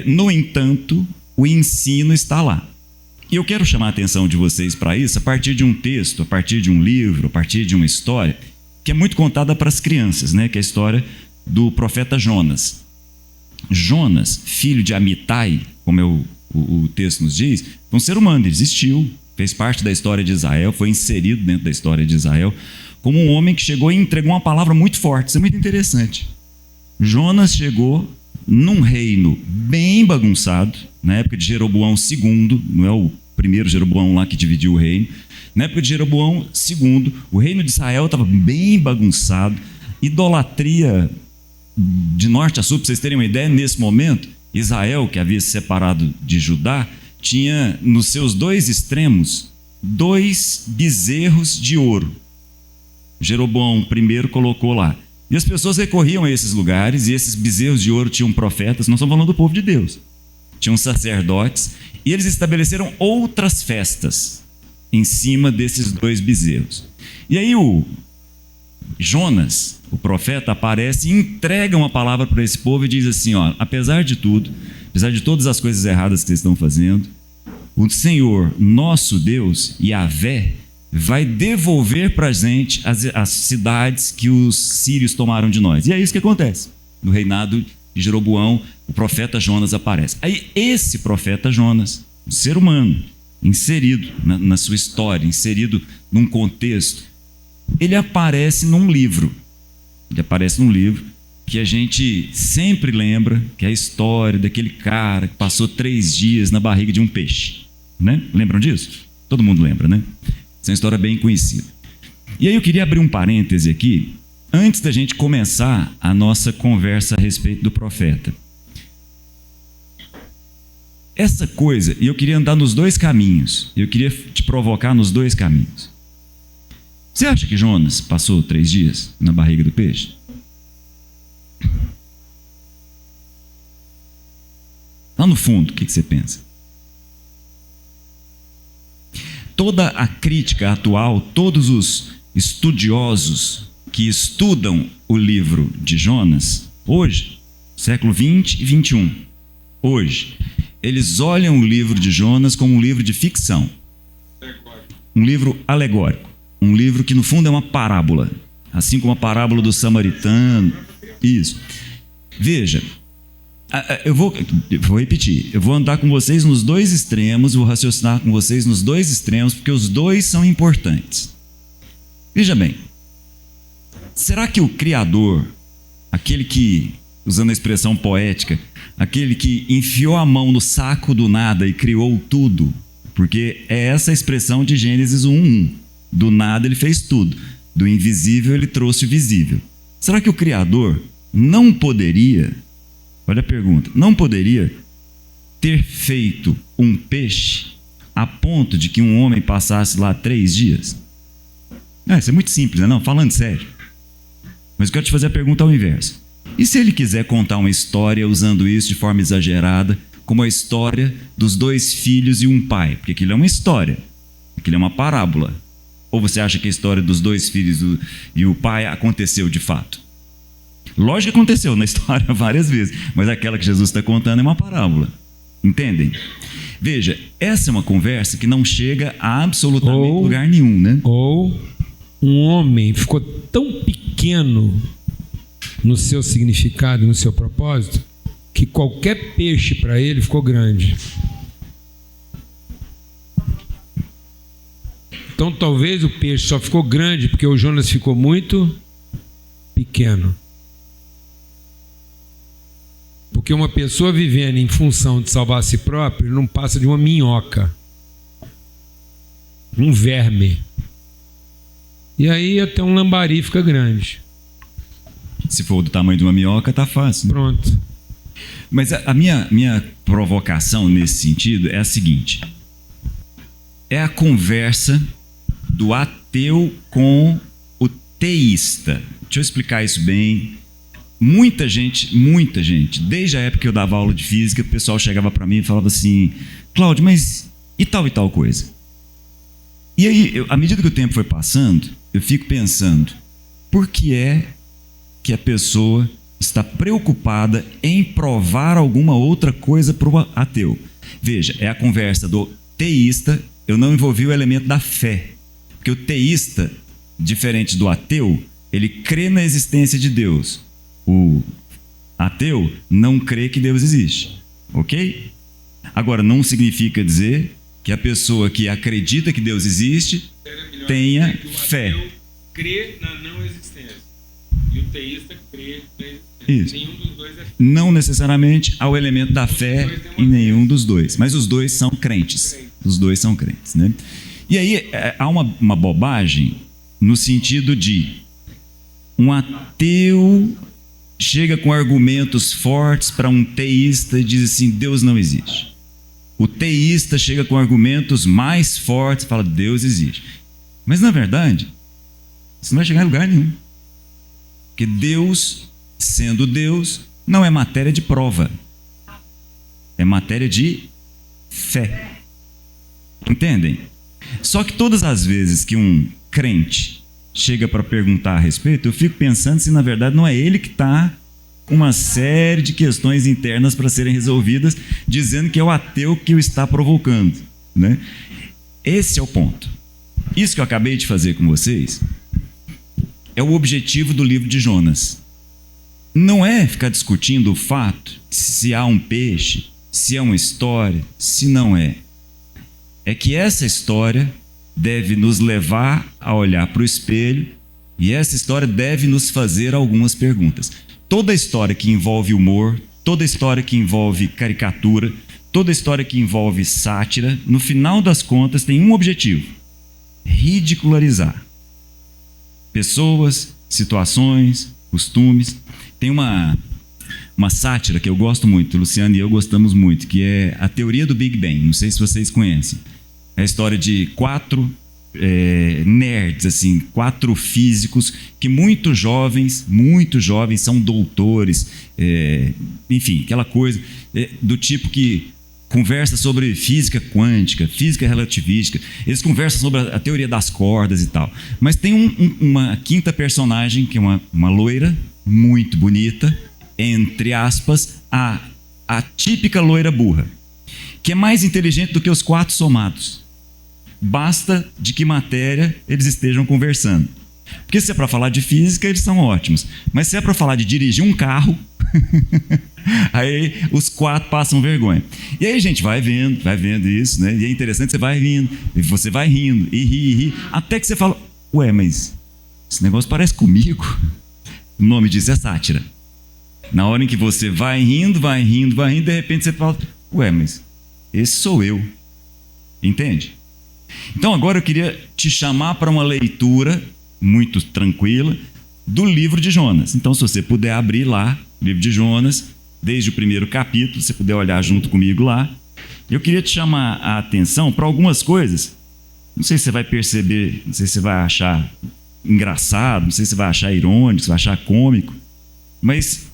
No entanto, o ensino está lá. E eu quero chamar a atenção de vocês para isso a partir de um texto, a partir de um livro, a partir de uma história que é muito contada para as crianças, né? Que é a história do profeta Jonas. Jonas, filho de Amitai, como o texto nos diz, foi um ser humano, ele existiu, fez parte da história de Israel, foi inserido dentro da história de Israel, como um homem que chegou e entregou uma palavra muito forte. Isso é muito interessante. Jonas chegou num reino bem bagunçado, na época de Jeroboão II, não é o primeiro Jeroboão lá que dividiu o reino, na época de Jeroboão II, o reino de Israel estava bem bagunçado, idolatria de norte a sul. Para vocês terem uma ideia, nesse momento, Israel, que havia se separado de Judá, tinha nos seus dois extremos 2 bezerros de ouro. Jeroboão I colocou lá. E as pessoas recorriam a esses lugares, e esses bezerros de ouro tinham profetas. Nós estamos falando do povo de Deus. Tinham sacerdotes, e eles estabeleceram outras festas em cima desses 2 bezerros. E aí o Jonas, o profeta, aparece e entrega uma palavra para esse povo e diz assim: ó, apesar de tudo, apesar de todas as coisas erradas que vocês estão fazendo, o Senhor, nosso Deus, Yahvé, vai devolver para a gente as cidades que os sírios tomaram de nós. E é isso que acontece. No reinado de Jeroboão, o profeta Jonas aparece. Aí esse profeta Jonas, um ser humano, inserido na sua história, inserido num contexto, ele aparece num livro. Ele aparece num livro que a gente sempre lembra, que é a história daquele cara que passou 3 dias na barriga de um peixe, né? Lembram disso? Todo mundo lembra, né? Essa é uma história bem conhecida. E aí eu queria abrir um parêntese aqui, antes da gente começar a nossa conversa a respeito do profeta. Essa coisa, e eu queria andar nos 2 caminhos, eu queria te provocar nos 2 caminhos. Você acha que Jonas passou 3 dias na barriga do peixe? Lá no fundo, o que você pensa? Toda a crítica atual, todos os estudiosos que estudam o livro de Jonas, hoje, século 20 e 21, hoje, eles olham o livro de Jonas como um livro de ficção, um livro alegórico, um livro que no fundo é uma parábola, assim como a parábola do samaritano. Isso. Veja, eu vou repetir, eu vou andar com vocês nos 2 extremos, vou raciocinar com vocês nos 2 extremos, porque os 2 são importantes. Veja bem, será que o Criador, aquele que, usando a expressão poética, aquele que enfiou a mão no saco do nada e criou tudo, porque é essa a expressão de Gênesis 1:1, do nada ele fez tudo, do invisível ele trouxe o visível. Será que o Criador não poderia, olha a pergunta, não poderia ter feito um peixe a ponto de que um homem passasse lá 3 dias? Isso é muito simples, né? Não, falando sério. Mas eu quero te fazer a pergunta ao inverso. E se ele quiser contar uma história usando isso de forma exagerada, como a história dos 2 filhos e um pai? Porque aquilo é uma história, aquilo é uma parábola. Ou você acha que a história dos 2 filhos e o pai aconteceu de fato? Lógico que aconteceu na história várias vezes, mas aquela que Jesus está contando é uma parábola. Entendem? Veja, essa é uma conversa que não chega a absolutamente lugar nenhum, né? Ou um homem ficou tão pequeno no seu significado e no seu propósito que qualquer peixe para ele ficou grande. Então talvez o peixe só ficou grande porque o Jonas ficou muito pequeno. Porque uma pessoa vivendo em função de salvar a si próprio não passa de uma minhoca, um verme. E aí até um lambari fica grande. Se for do tamanho de uma minhoca, tá fácil. Pronto. Mas a minha provocação nesse sentido é a seguinte: é a conversa do ateu com o teísta. Deixa eu explicar isso bem. Muita gente, desde a época que eu dava aula de física, o pessoal chegava para mim e falava assim: Cláudio, mas e tal coisa? E aí, à medida que o tempo foi passando, eu fico pensando, por que é que a pessoa está preocupada em provar alguma outra coisa para o ateu. Veja, é a conversa do teísta, eu não envolvi o elemento da fé. Porque o teísta, diferente do ateu, ele crê na existência de Deus. O ateu não crê que Deus existe. Ok? Agora, não significa dizer que a pessoa que acredita que Deus existe tenha fé. O ateu crê na não existência e o teísta crê na existência. Isso. Nenhum dos dois é fé. Não necessariamente há o elemento da fé em nenhum dos dois, mas os dois são crentes. Os dois são crentes, né? E aí há uma bobagem no sentido de um ateu chega com argumentos fortes para um teísta e diz assim: Deus não existe. O teísta chega com argumentos mais fortes e fala: Deus existe. Mas na verdade, isso não vai chegar em lugar nenhum. Porque Deus, sendo Deus, não é matéria de prova. É matéria de fé. Entendem? Só que todas as vezes que um crente chega para perguntar a respeito, eu fico pensando se na verdade não é ele que está com uma série de questões internas para serem resolvidas, dizendo que é o ateu que o está provocando, né? Esse é o ponto. Isso que eu acabei de fazer com vocês é o objetivo do livro de Jonas. Não é ficar discutindo o fato se há um peixe, se é uma história, se não é. É que essa história deve nos levar a olhar para o espelho e essa história deve nos fazer algumas perguntas. Toda história que envolve humor, toda história que envolve caricatura, toda história que envolve sátira, no final das contas tem um objetivo: ridicularizar pessoas, situações, costumes. Tem uma sátira que eu gosto muito, Luciano e eu gostamos muito, que é a teoria do Big Bang. Não sei se vocês conhecem. É a história de 4 nerds, assim, 4 físicos que muito jovens, são doutores, enfim, aquela coisa do tipo que conversa sobre física quântica, física relativística, eles conversam sobre a teoria das cordas e tal. Mas tem uma quinta personagem, que é uma loira muito bonita, entre aspas, a típica loira burra, que é mais inteligente do que os 4 somados. Basta de que matéria eles estejam conversando. Porque se é para falar de física, eles são ótimos. Mas se é para falar de dirigir um carro, aí os 4 passam vergonha. E aí a gente vai vendo isso, né? E é interessante, você vai rindo, e você vai rindo, e ri, até que você fala: ué, mas esse negócio parece comigo. O nome disso é sátira. Na hora em que você vai rindo, de repente você fala: ué, mas esse sou eu. Entende? Então agora eu queria te chamar para uma leitura muito tranquila do livro de Jonas. Então, se você puder abrir lá o livro de Jonas, desde o primeiro capítulo, se você puder olhar junto comigo lá, eu queria te chamar a atenção para algumas coisas. Não sei se você vai perceber, não sei se você vai achar engraçado, não sei se você vai achar irônico, se vai achar cômico, mas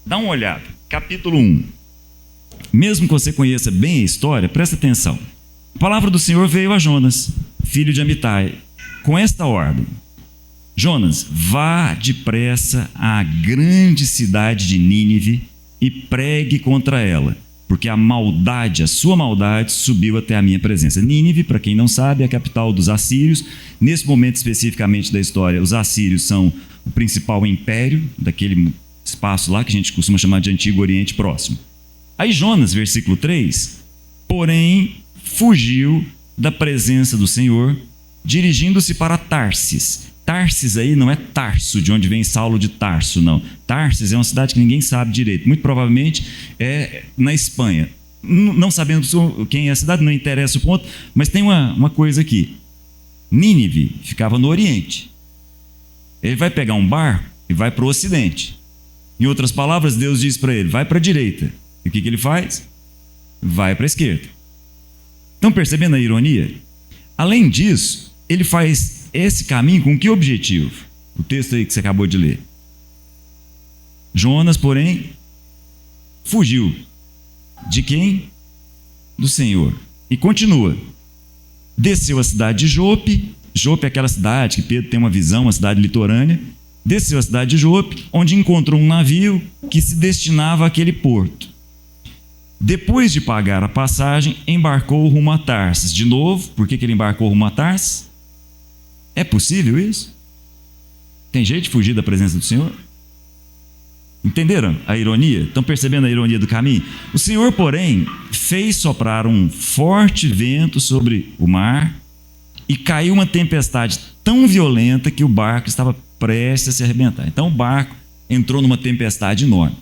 dá uma olhada. Capítulo 1. Mesmo que você conheça bem a história, presta atenção. A palavra do Senhor veio a Jonas, filho de Amitai, com esta ordem: Jonas, vá depressa à grande cidade de Nínive e pregue contra ela, porque a sua maldade subiu até a minha presença. Nínive, para quem não sabe, é a capital dos assírios. Nesse momento especificamente da história, os assírios são o principal império daquele espaço lá que a gente costuma chamar de Antigo Oriente Próximo. Aí Jonas, versículo 3, porém fugiu da presença do Senhor, dirigindo-se para Tarsis. Tarsis aí não é Tarso, de onde vem Saulo de Tarso, não. Tarsis é uma cidade que ninguém sabe direito. Muito provavelmente é na Espanha. Não sabendo quem é a cidade, não interessa o ponto, mas tem uma coisa aqui. Nínive ficava no Oriente. Ele vai pegar um barco e vai para o Ocidente. Em outras palavras, Deus diz para ele: vai para a direita. E o que ele faz? Vai para a esquerda. Estão percebendo a ironia? Além disso, ele faz esse caminho com que objetivo? O texto aí que você acabou de ler. Jonas, porém, fugiu. De quem? Do Senhor. E continua. Desceu a cidade de Jope. Jope é aquela cidade que Pedro tem uma visão, uma cidade litorânea. desceu à cidade de Jope, onde encontrou um navio que se destinava àquele porto. Depois de pagar a passagem, embarcou rumo a Tarsis. De novo, por que ele embarcou rumo a Tarsis? É possível isso? Tem jeito de fugir da presença do Senhor? Entenderam a ironia? Estão percebendo a ironia do caminho? O Senhor, porém, fez soprar um forte vento sobre o mar e caiu uma tempestade tão violenta que o barco estava prestes a se arrebentar. Então o barco entrou numa tempestade enorme.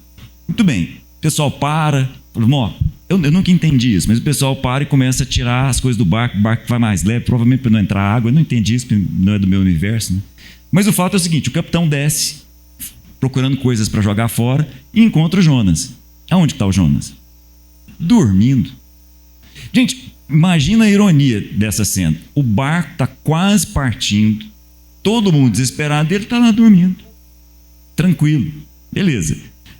Muito bem, o pessoal para, fala, eu nunca entendi isso, mas o pessoal para e começa a tirar as coisas do barco, o barco vai mais leve, provavelmente para não entrar água. Eu não entendi isso, porque não é do meu universo, né? Mas o fato é o seguinte, o capitão desce procurando coisas para jogar fora e encontra o Jonas. Aonde está o Jonas? Dormindo. Gente, imagina a ironia dessa cena. O barco está quase partindo, todo mundo desesperado, ele está lá dormindo, tranquilo, beleza.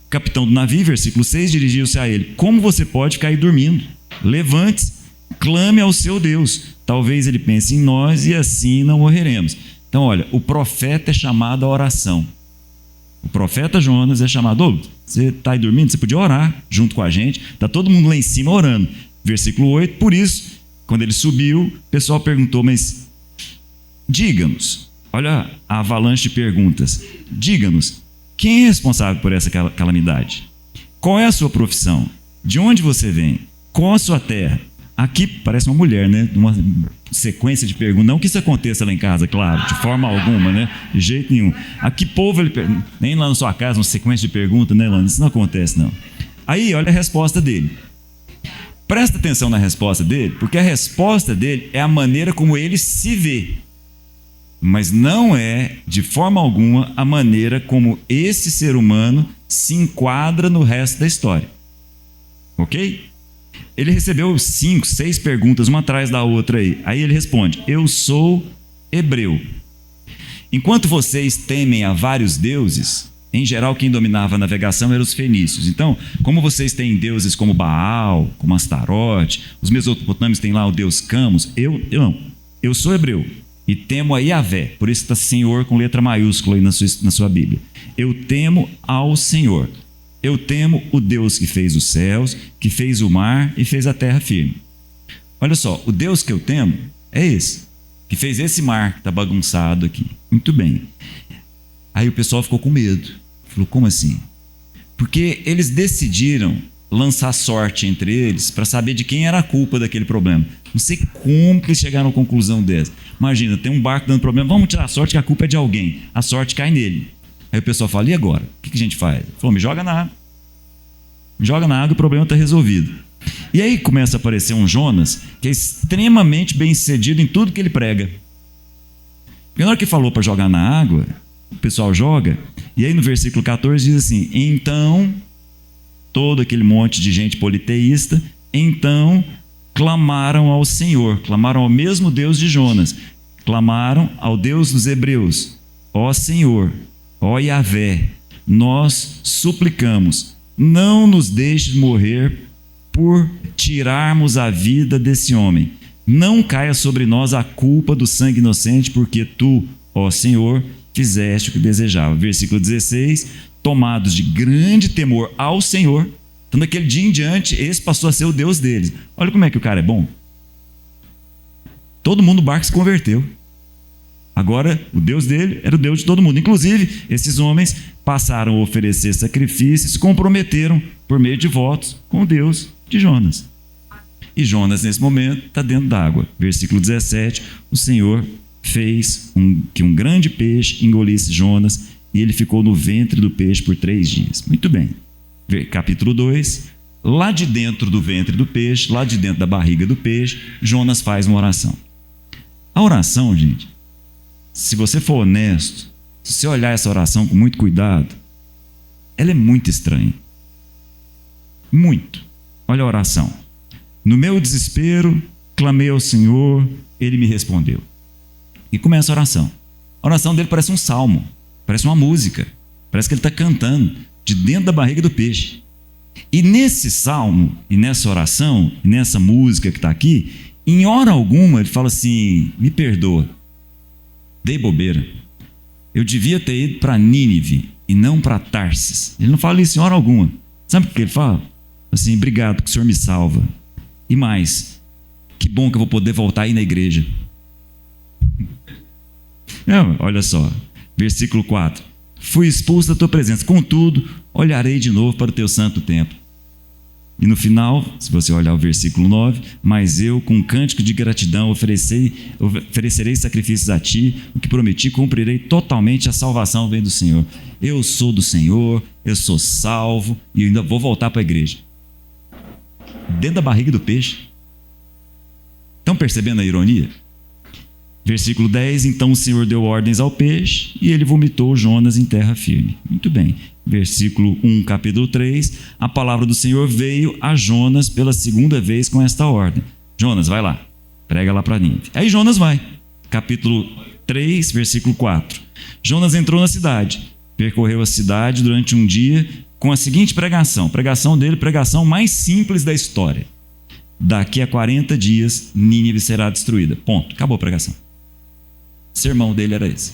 O capitão do navio, versículo 6, dirigiu-se a ele: como você pode ficar aí dormindo? Levante-se, clame ao seu Deus, talvez ele pense em nós e assim não morreremos. Então olha, o profeta é chamado à oração. O profeta Jonas é chamado: você está aí dormindo? Você podia orar junto com a gente, está todo mundo lá em cima orando. Versículo 8, por isso, quando ele subiu, o pessoal perguntou, mas diga-nos, olha a avalanche de perguntas, diga-nos, quem é responsável por essa calamidade? Qual é a sua profissão? De onde você vem? Qual a sua terra? Aqui parece uma mulher, né? Uma sequência de perguntas. Não que isso aconteça lá em casa, claro, de forma alguma, né? De jeito nenhum. A que povo ele pergunta? Nem lá na sua casa, uma sequência de perguntas, né, Lana? Isso não acontece, não. Aí, olha a resposta dele. Presta atenção na resposta dele, porque a resposta dele é a maneira como ele se vê. Mas não é, de forma alguma, a maneira como esse ser humano se enquadra no resto da história. Ok? Ele recebeu 5, 6 perguntas, uma atrás da outra aí. Aí ele responde: eu sou hebreu. Enquanto vocês temem a vários deuses, em geral quem dominava a navegação eram os fenícios. Então, como vocês têm deuses como Baal, como Astarote, os mesopotâmios têm lá o deus Camus, eu sou hebreu e temo a Yahvé. Por isso está Senhor com letra maiúscula aí na sua Bíblia. Eu temo ao Senhor. Eu temo o Deus que fez os céus, que fez o mar e fez a terra firme. Olha só, o Deus que eu temo é esse, que fez esse mar que está bagunçado aqui. Muito bem. Aí o pessoal ficou com medo. Falou, como assim? Porque eles decidiram lançar sorte entre eles para saber de quem era a culpa daquele problema. Não sei como que eles chegaram à conclusão dessa. Imagina, tem um barco dando problema, vamos tirar a sorte que a culpa é de alguém. A sorte cai nele. Aí o pessoal fala, e agora? O que a gente faz? Ele falou, me joga na água. Me joga na água e o problema está resolvido. E aí começa a aparecer um Jonas que é extremamente bem sucedido em tudo que ele prega. E na hora que falou para jogar na água, o pessoal joga, e aí no versículo 14 diz assim, então, todo aquele monte de gente politeísta, então clamaram ao Senhor, clamaram ao mesmo Deus de Jonas, clamaram ao Deus dos hebreus, ó Senhor, ó Yahvé, nós suplicamos, não nos deixes morrer por tirarmos a vida desse homem. Não caia sobre nós a culpa do sangue inocente, porque tu, ó Senhor, fizeste o que desejava. Versículo 16, tomados de grande temor ao Senhor, então daquele dia em diante, esse passou a ser o Deus deles. Olha como é que o cara é bom. Todo mundo no barco se converteu. Agora, o Deus dele era o Deus de todo mundo. Inclusive, esses homens passaram a oferecer sacrifícios e se comprometeram por meio de votos com o Deus de Jonas. E Jonas, nesse momento, está dentro d'água. Versículo 17, o Senhor fez que um grande peixe engolisse Jonas e ele ficou no ventre do peixe por 3 dias. Muito bem. Capítulo 2, lá de dentro do ventre do peixe, lá de dentro da barriga do peixe, Jonas faz uma oração. A oração, gente, se você for honesto, se você olhar essa oração com muito cuidado, ela é muito estranha. Muito. Olha a oração. No meu desespero, clamei ao Senhor, Ele me respondeu. E começa a oração. A oração dele parece um salmo, parece uma música, parece que ele está cantando de dentro da barriga do peixe. E nesse salmo, e nessa oração, e nessa música que está aqui, em hora alguma ele fala assim, me perdoa, dei bobeira, eu devia ter ido para Nínive e não para Tarsis. Ele não fala isso em hora alguma. Sabe o que ele fala? Assim, obrigado porque o Senhor me salva. E mais, que bom que eu vou poder voltar aí na igreja. Não, olha só, versículo 4. Fui expulso da tua presença, contudo, olharei de novo para o teu santo templo. E no final, se você olhar o versículo 9, mas eu, com um cântico de gratidão, oferecerei sacrifícios a ti, o que prometi, cumprirei totalmente, a salvação vem do Senhor. Eu sou do Senhor, eu sou salvo e ainda vou voltar para a igreja. Dentro da barriga do peixe. Estão percebendo a ironia? Versículo 10, então o Senhor deu ordens ao peixe e ele vomitou Jonas em terra firme. Muito bem. Versículo 1, capítulo 3, a palavra do Senhor veio a Jonas pela segunda vez com esta ordem. Jonas, vai lá, prega lá para Nínive. Aí Jonas vai. Capítulo 3, versículo 4. Jonas entrou na cidade, percorreu a cidade durante um dia com a seguinte pregação. Pregação dele, pregação mais simples da história. Daqui a 40 dias, Nínive será destruída. Ponto. Acabou a pregação. O sermão dele era esse.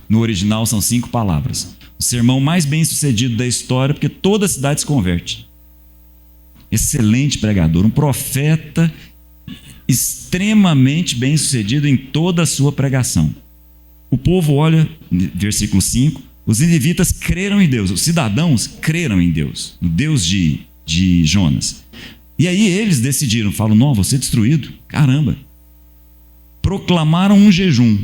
No original são 5 palavras. O sermão mais bem sucedido da história, porque toda a cidade se converte. Excelente pregador, um profeta extremamente bem sucedido em toda a sua pregação. O povo olha, versículo 5, os ninivitas creram em Deus, os cidadãos creram em Deus, no Deus de Jonas. E aí eles decidiram, falam, não, vou ser destruído, caramba. Proclamaram um jejum,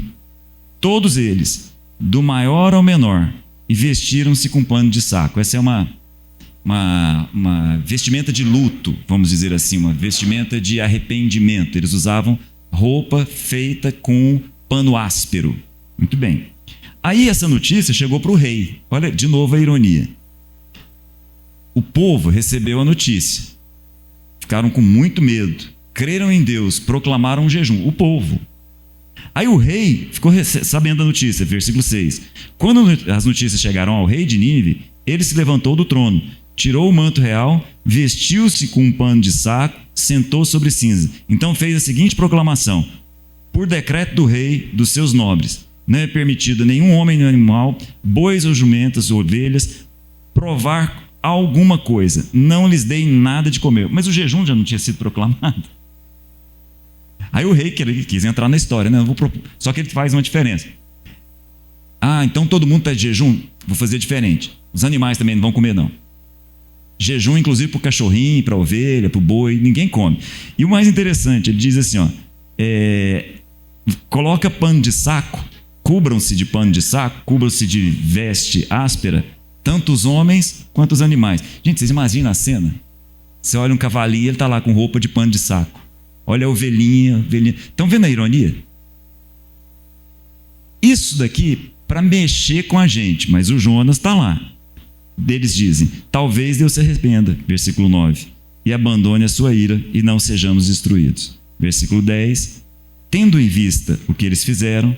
todos eles, do maior ao menor, e vestiram-se com pano de saco. Essa é uma vestimenta de luto, vamos dizer assim, uma vestimenta de arrependimento. Eles usavam roupa feita com pano áspero. Muito bem. Aí essa notícia chegou para o rei. Olha, de novo a ironia. O povo recebeu a notícia. Ficaram com muito medo. Creram em Deus, proclamaram um jejum. O povo. Aí o rei ficou sabendo da notícia, versículo 6. Quando as notícias chegaram ao rei de Nínive, ele se levantou do trono, tirou o manto real, vestiu-se com um pano de saco, sentou sobre cinza. Então fez a seguinte proclamação: por decreto do rei, dos seus nobres, não é permitido a nenhum homem nem animal, bois ou jumentas ou ovelhas, provar alguma coisa. Não lhes dei nada de comer. Mas o jejum já não tinha sido proclamado. Aí o rei quis entrar na história, né? Só que ele faz uma diferença. Ah, então todo mundo está de jejum? Vou fazer diferente. Os animais também não vão comer, não. Jejum, inclusive, para o cachorrinho, para a ovelha, para o boi, ninguém come. E o mais interessante, ele diz assim, ó, coloca pano de saco, cubram-se de pano de saco, cubram-se de veste áspera, tanto os homens quanto os animais. Gente, vocês imaginam a cena? Você olha um cavalinho, ele está lá com roupa de pano de saco. Olha a ovelhinha. Estão vendo a ironia? Isso daqui para mexer com a gente, mas o Jonas está lá. Eles dizem, talvez Deus se arrependa, versículo 9, e abandone a sua ira e não sejamos destruídos. Versículo 10, tendo em vista o que eles fizeram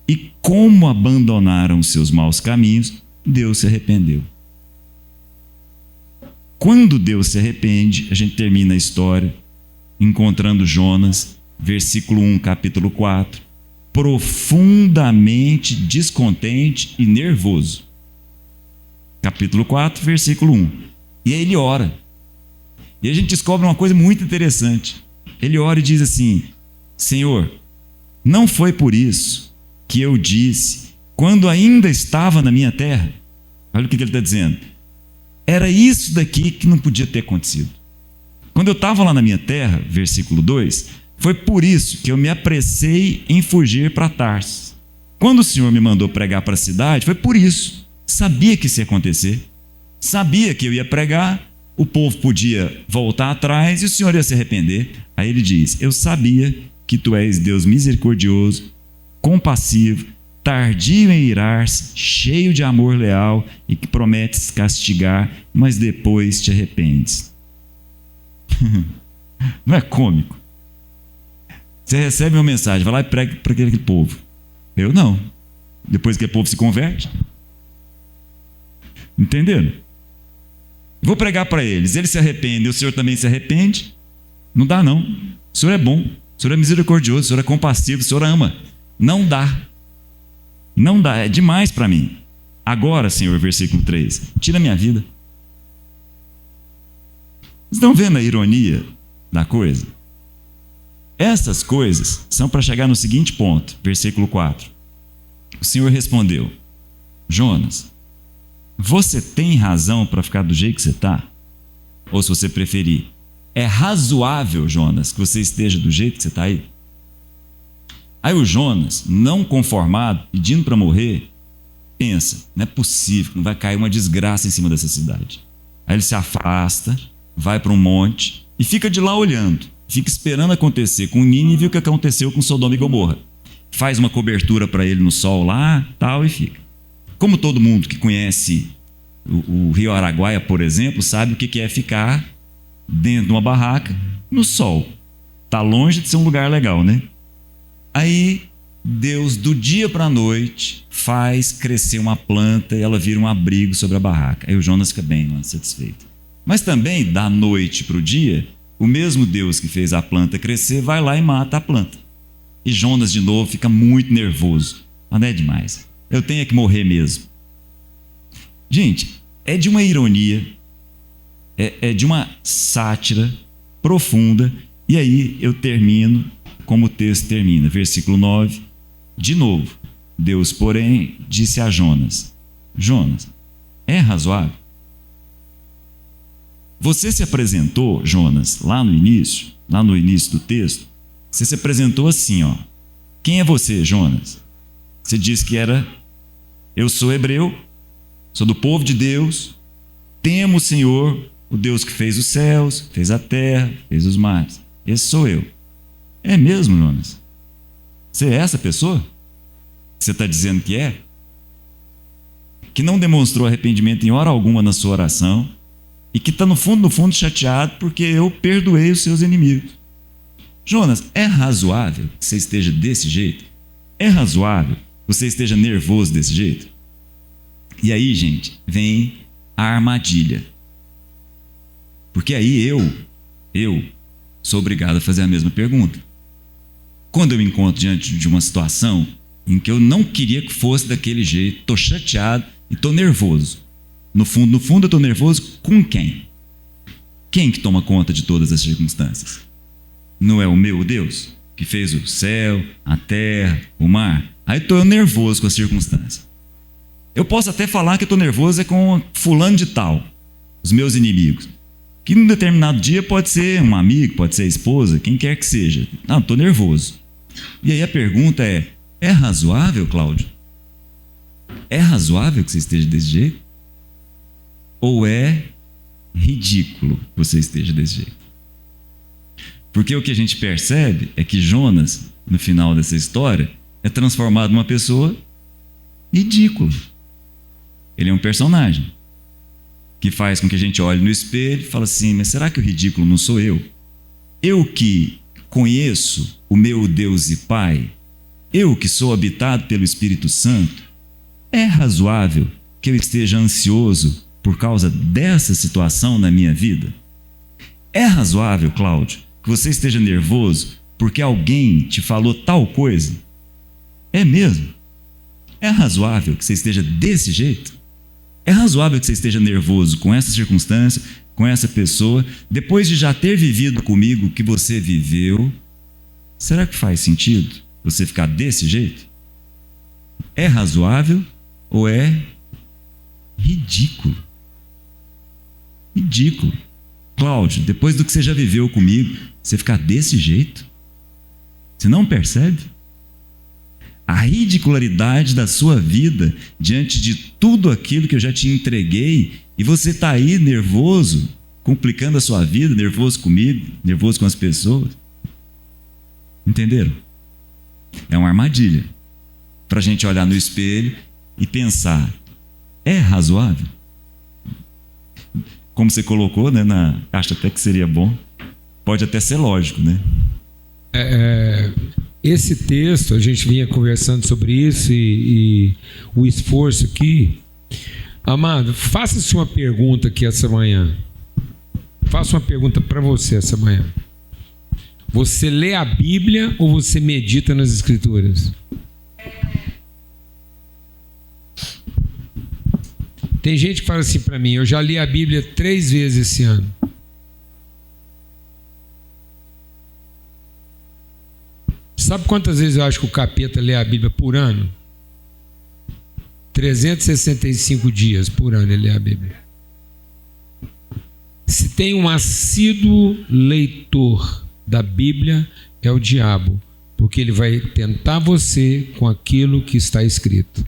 e como abandonaram os seus maus caminhos, Deus se arrependeu. Quando Deus se arrepende, a gente termina a história encontrando Jonas, versículo 1, capítulo 4, profundamente descontente e nervoso. Capítulo 4, versículo 1. E aí ele ora. E a gente descobre uma coisa muito interessante. Ele ora e diz assim: Senhor, não foi por isso que eu disse, quando ainda estava na minha terra. Olha o que ele está dizendo. Era isso daqui que não podia ter acontecido. Quando eu estava lá na minha terra, versículo 2, foi por isso que eu me apressei em fugir para Tarsis. Quando o Senhor me mandou pregar para a cidade, foi por isso. Sabia que isso ia acontecer. Sabia que eu ia pregar, o povo podia voltar atrás e o Senhor ia se arrepender. Aí ele diz, eu sabia que tu és Deus misericordioso, compassivo, tardio em irar-se, cheio de amor leal e que prometes castigar, mas depois te arrependes. Não é cômico? Você recebe uma mensagem, vai lá e prega para aquele povo. Eu não. Depois que o povo se converte. Entenderam? Vou pregar para eles, eles se arrependem, o Senhor também se arrepende. Não dá não. O Senhor é bom, o Senhor é misericordioso, o Senhor é compassivo, o Senhor ama. Não dá. Não dá, é demais para mim. Agora, Senhor, versículo 3, tira minha vida. Vocês estão vendo a ironia da coisa? Essas coisas são para chegar no seguinte ponto, versículo 4. O Senhor respondeu: Jonas, você tem razão para ficar do jeito que você está? Ou se você preferir, é razoável, Jonas, que você esteja do jeito que você está aí? Aí o Jonas, não conformado, pedindo para morrer, pensa, não é possível, não vai cair uma desgraça em cima dessa cidade. Aí ele se afasta, vai para um monte e fica de lá olhando, fica esperando acontecer com Nínive o que aconteceu com Sodoma e Gomorra. Faz uma cobertura para ele no sol lá, tal, e fica. Como todo mundo que conhece o Rio Araguaia, por exemplo, sabe o que é ficar dentro de uma barraca no sol. Está longe de ser um lugar legal, né? Aí Deus, do dia para a noite, faz crescer uma planta e ela vira um abrigo sobre a barraca. Aí o Jonas fica bem lá, satisfeito. Mas também, da noite para o dia, o mesmo Deus que fez a planta crescer vai lá e mata a planta. E Jonas, de novo, fica muito nervoso. Mas não é demais. Eu tenho que morrer mesmo. Gente, é de uma ironia, é de uma sátira profunda. E aí eu termino como o texto termina. Versículo 9. De novo, Deus, porém, disse a Jonas: Jonas, é razoável? Você se apresentou, Jonas, lá no início do texto, você se apresentou assim, ó. Quem é você, Jonas? Você disse que eu sou hebreu, sou do povo de Deus, temo o Senhor, o Deus que fez os céus, fez a terra, fez os mares. Esse sou eu. É mesmo, Jonas? Você é essa pessoa? Você está dizendo que é? Que não demonstrou arrependimento em hora alguma na sua oração e que está no fundo chateado porque eu perdoei os seus inimigos. Jonas, é razoável que você esteja desse jeito? É razoável que você esteja nervoso desse jeito? E aí, gente, vem a armadilha. Porque aí eu sou obrigado a fazer a mesma pergunta. Quando eu me encontro diante de uma situação em que eu não queria que fosse daquele jeito, estou chateado e estou nervoso. No fundo, eu estou nervoso com quem? Quem que toma conta de todas as circunstâncias? Não é o meu Deus, que fez o céu, a terra, o mar? Aí estou nervoso com as circunstâncias. Eu posso até falar que estou nervoso com fulano de tal, os meus inimigos. Que num determinado dia pode ser um amigo, pode ser a esposa, quem quer que seja. Não, estou nervoso. E aí a pergunta é razoável, Cláudio? É razoável que você esteja desse jeito? Ou é ridículo que você esteja desse jeito? Porque o que a gente percebe é que Jonas, no final dessa história, é transformado numa pessoa ridícula. Ele é um personagem que faz com que a gente olhe no espelho e fale assim: mas será que o ridículo não sou eu? Eu que conheço o meu Deus e Pai, eu que sou habitado pelo Espírito Santo, é razoável que eu esteja ansioso por causa dessa situação na minha vida? É razoável, Cláudio, que você esteja nervoso porque alguém te falou tal coisa? É mesmo? É razoável que você esteja desse jeito? É razoável que você esteja nervoso com essa circunstância, com essa pessoa, depois de já ter vivido comigo o que você viveu? Será que faz sentido você ficar desse jeito? É razoável ou é ridículo? Ridículo. Cláudio, depois do que você já viveu comigo, você ficar desse jeito? Você não percebe? A ridicularidade da sua vida diante de tudo aquilo que eu já te entreguei, e você está aí nervoso, complicando a sua vida, nervoso comigo, nervoso com as pessoas. Entenderam? É uma armadilha para a gente olhar no espelho e pensar: é razoável? Como você colocou, né, acho até que seria bom, pode até ser lógico, né? Esse texto, a gente vinha conversando sobre isso e o esforço aqui. Amado, faça-se uma pergunta aqui essa manhã. Faça uma pergunta para você essa manhã. Você lê a Bíblia ou você medita nas Escrituras? Tem gente que fala assim para mim: eu já li a Bíblia 3 vezes esse ano. Sabe quantas vezes eu acho que o capeta lê a Bíblia por ano? 365 dias por ano ele lê a Bíblia. Se tem um assíduo leitor da Bíblia, é o diabo, porque ele vai tentar você com aquilo que está escrito.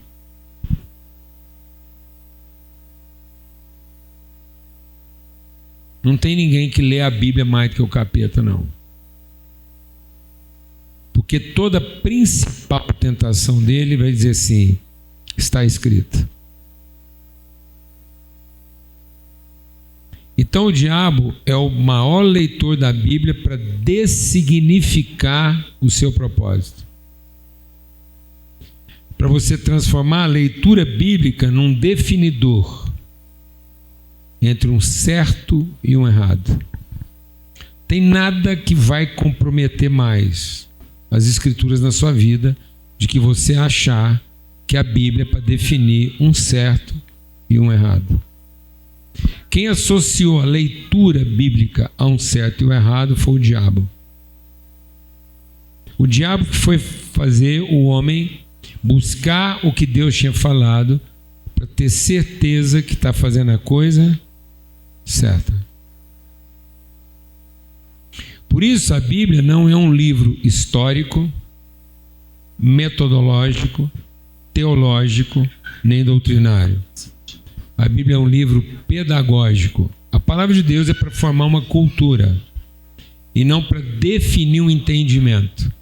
Não tem ninguém que lê a Bíblia mais do que o capeta, não. Porque toda a principal tentação dele vai dizer assim: está escrito. Então o diabo é o maior leitor da Bíblia para dessignificar o seu propósito. Para você transformar a leitura bíblica num definidor entre um certo e um errado. Tem nada que vai comprometer mais as Escrituras na sua vida de que você achar que a Bíblia é para definir um certo e um errado. Quem associou a leitura bíblica a um certo e um errado foi o diabo. O diabo que foi fazer o homem buscar o que Deus tinha falado para ter certeza que está fazendo a coisa certa. Por isso a Bíblia não é um livro histórico, metodológico, teológico, nem doutrinário. A Bíblia é um livro pedagógico. A palavra de Deus é para formar uma cultura e não para definir um entendimento.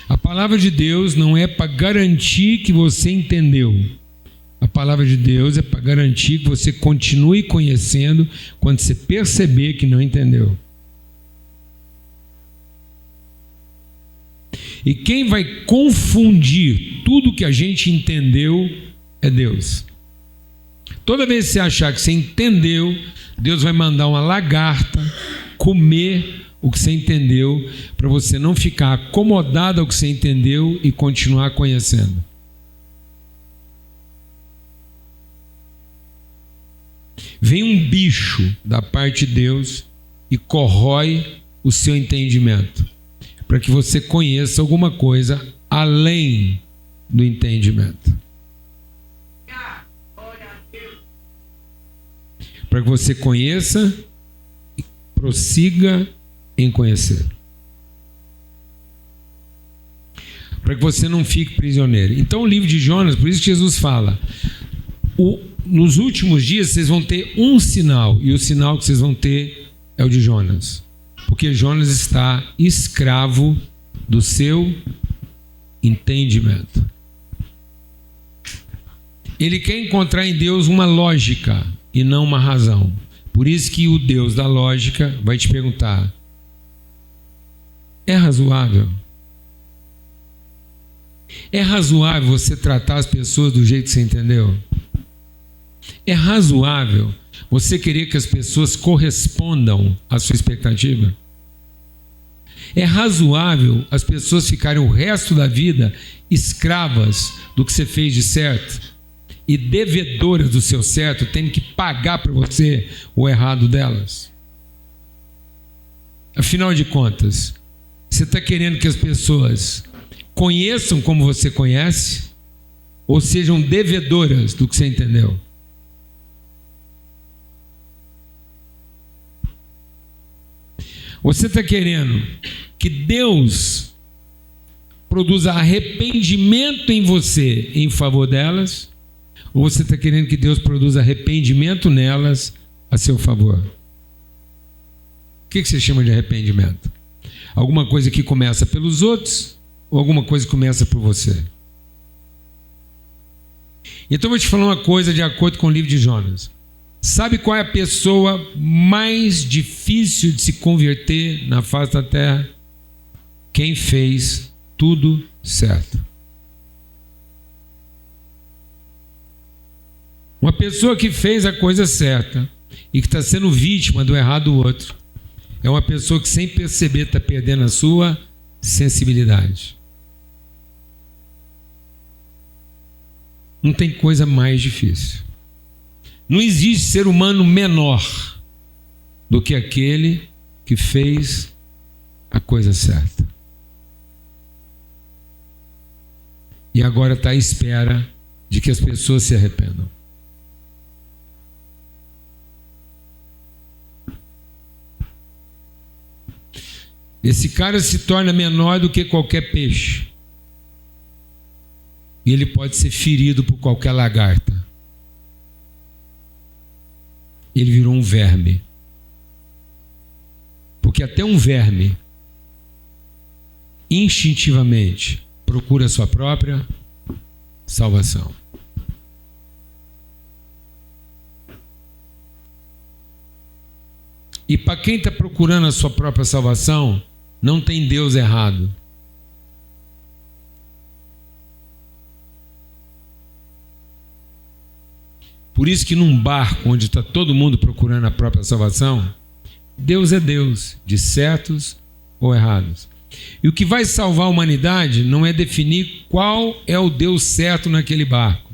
A palavra de Deus não é para garantir que você entendeu. A palavra de Deus é para garantir que você continue conhecendo quando você perceber que não entendeu. E quem vai confundir tudo que a gente entendeu é Deus. Toda vez que você achar que você entendeu, Deus vai mandar uma lagarta comer o que você entendeu, para você não ficar acomodado ao que você entendeu e continuar conhecendo. Vem um bicho da parte de Deus e corrói o seu entendimento, para que você conheça alguma coisa além do entendimento. Para que você conheça e prossiga em conhecer. Para que você não fique prisioneiro. Então o livro de Jonas, por isso que Jesus fala, nos últimos dias vocês vão ter um sinal, e o sinal que vocês vão ter é o de Jonas. Porque Jonas está escravo do seu entendimento. Ele quer encontrar em Deus uma lógica e não uma razão. Por isso que o Deus da lógica vai te perguntar: é razoável? É razoável você tratar as pessoas do jeito que você entendeu? É razoável você querer que as pessoas correspondam à sua expectativa? É razoável as pessoas ficarem o resto da vida escravas do que você fez de certo e devedoras do seu certo, tendo que pagar para você o errado delas? Afinal de contas, você está querendo que as pessoas conheçam como você conhece ou sejam devedoras do que você entendeu? Você está querendo que Deus produza arrependimento em você em favor delas? Ou você está querendo que Deus produza arrependimento nelas a seu favor? O que você chama de arrependimento? Alguma coisa que começa pelos outros ou alguma coisa que começa por você? Então eu vou te falar uma coisa de acordo com o livro de Jonas. Sabe qual é a pessoa mais difícil de se converter na face da terra? Quem fez tudo certo. Uma pessoa que fez a coisa certa e que está sendo vítima do errado do outro é uma pessoa que, sem perceber, está perdendo a sua sensibilidade. Não tem coisa mais difícil. Não existe ser humano menor do que aquele que fez a coisa certa. E agora está à espera de que as pessoas se arrependam. Esse cara se torna menor do que qualquer peixe. E ele pode ser ferido por qualquer lagarta. Ele virou um verme. Porque até um verme, instintivamente, procura a sua própria salvação. E para quem está procurando a sua própria salvação, não tem Deus errado. Por isso que num barco onde está todo mundo procurando a própria salvação, Deus é Deus, de certos ou errados. E o que vai salvar a humanidade não é definir qual é o Deus certo naquele barco,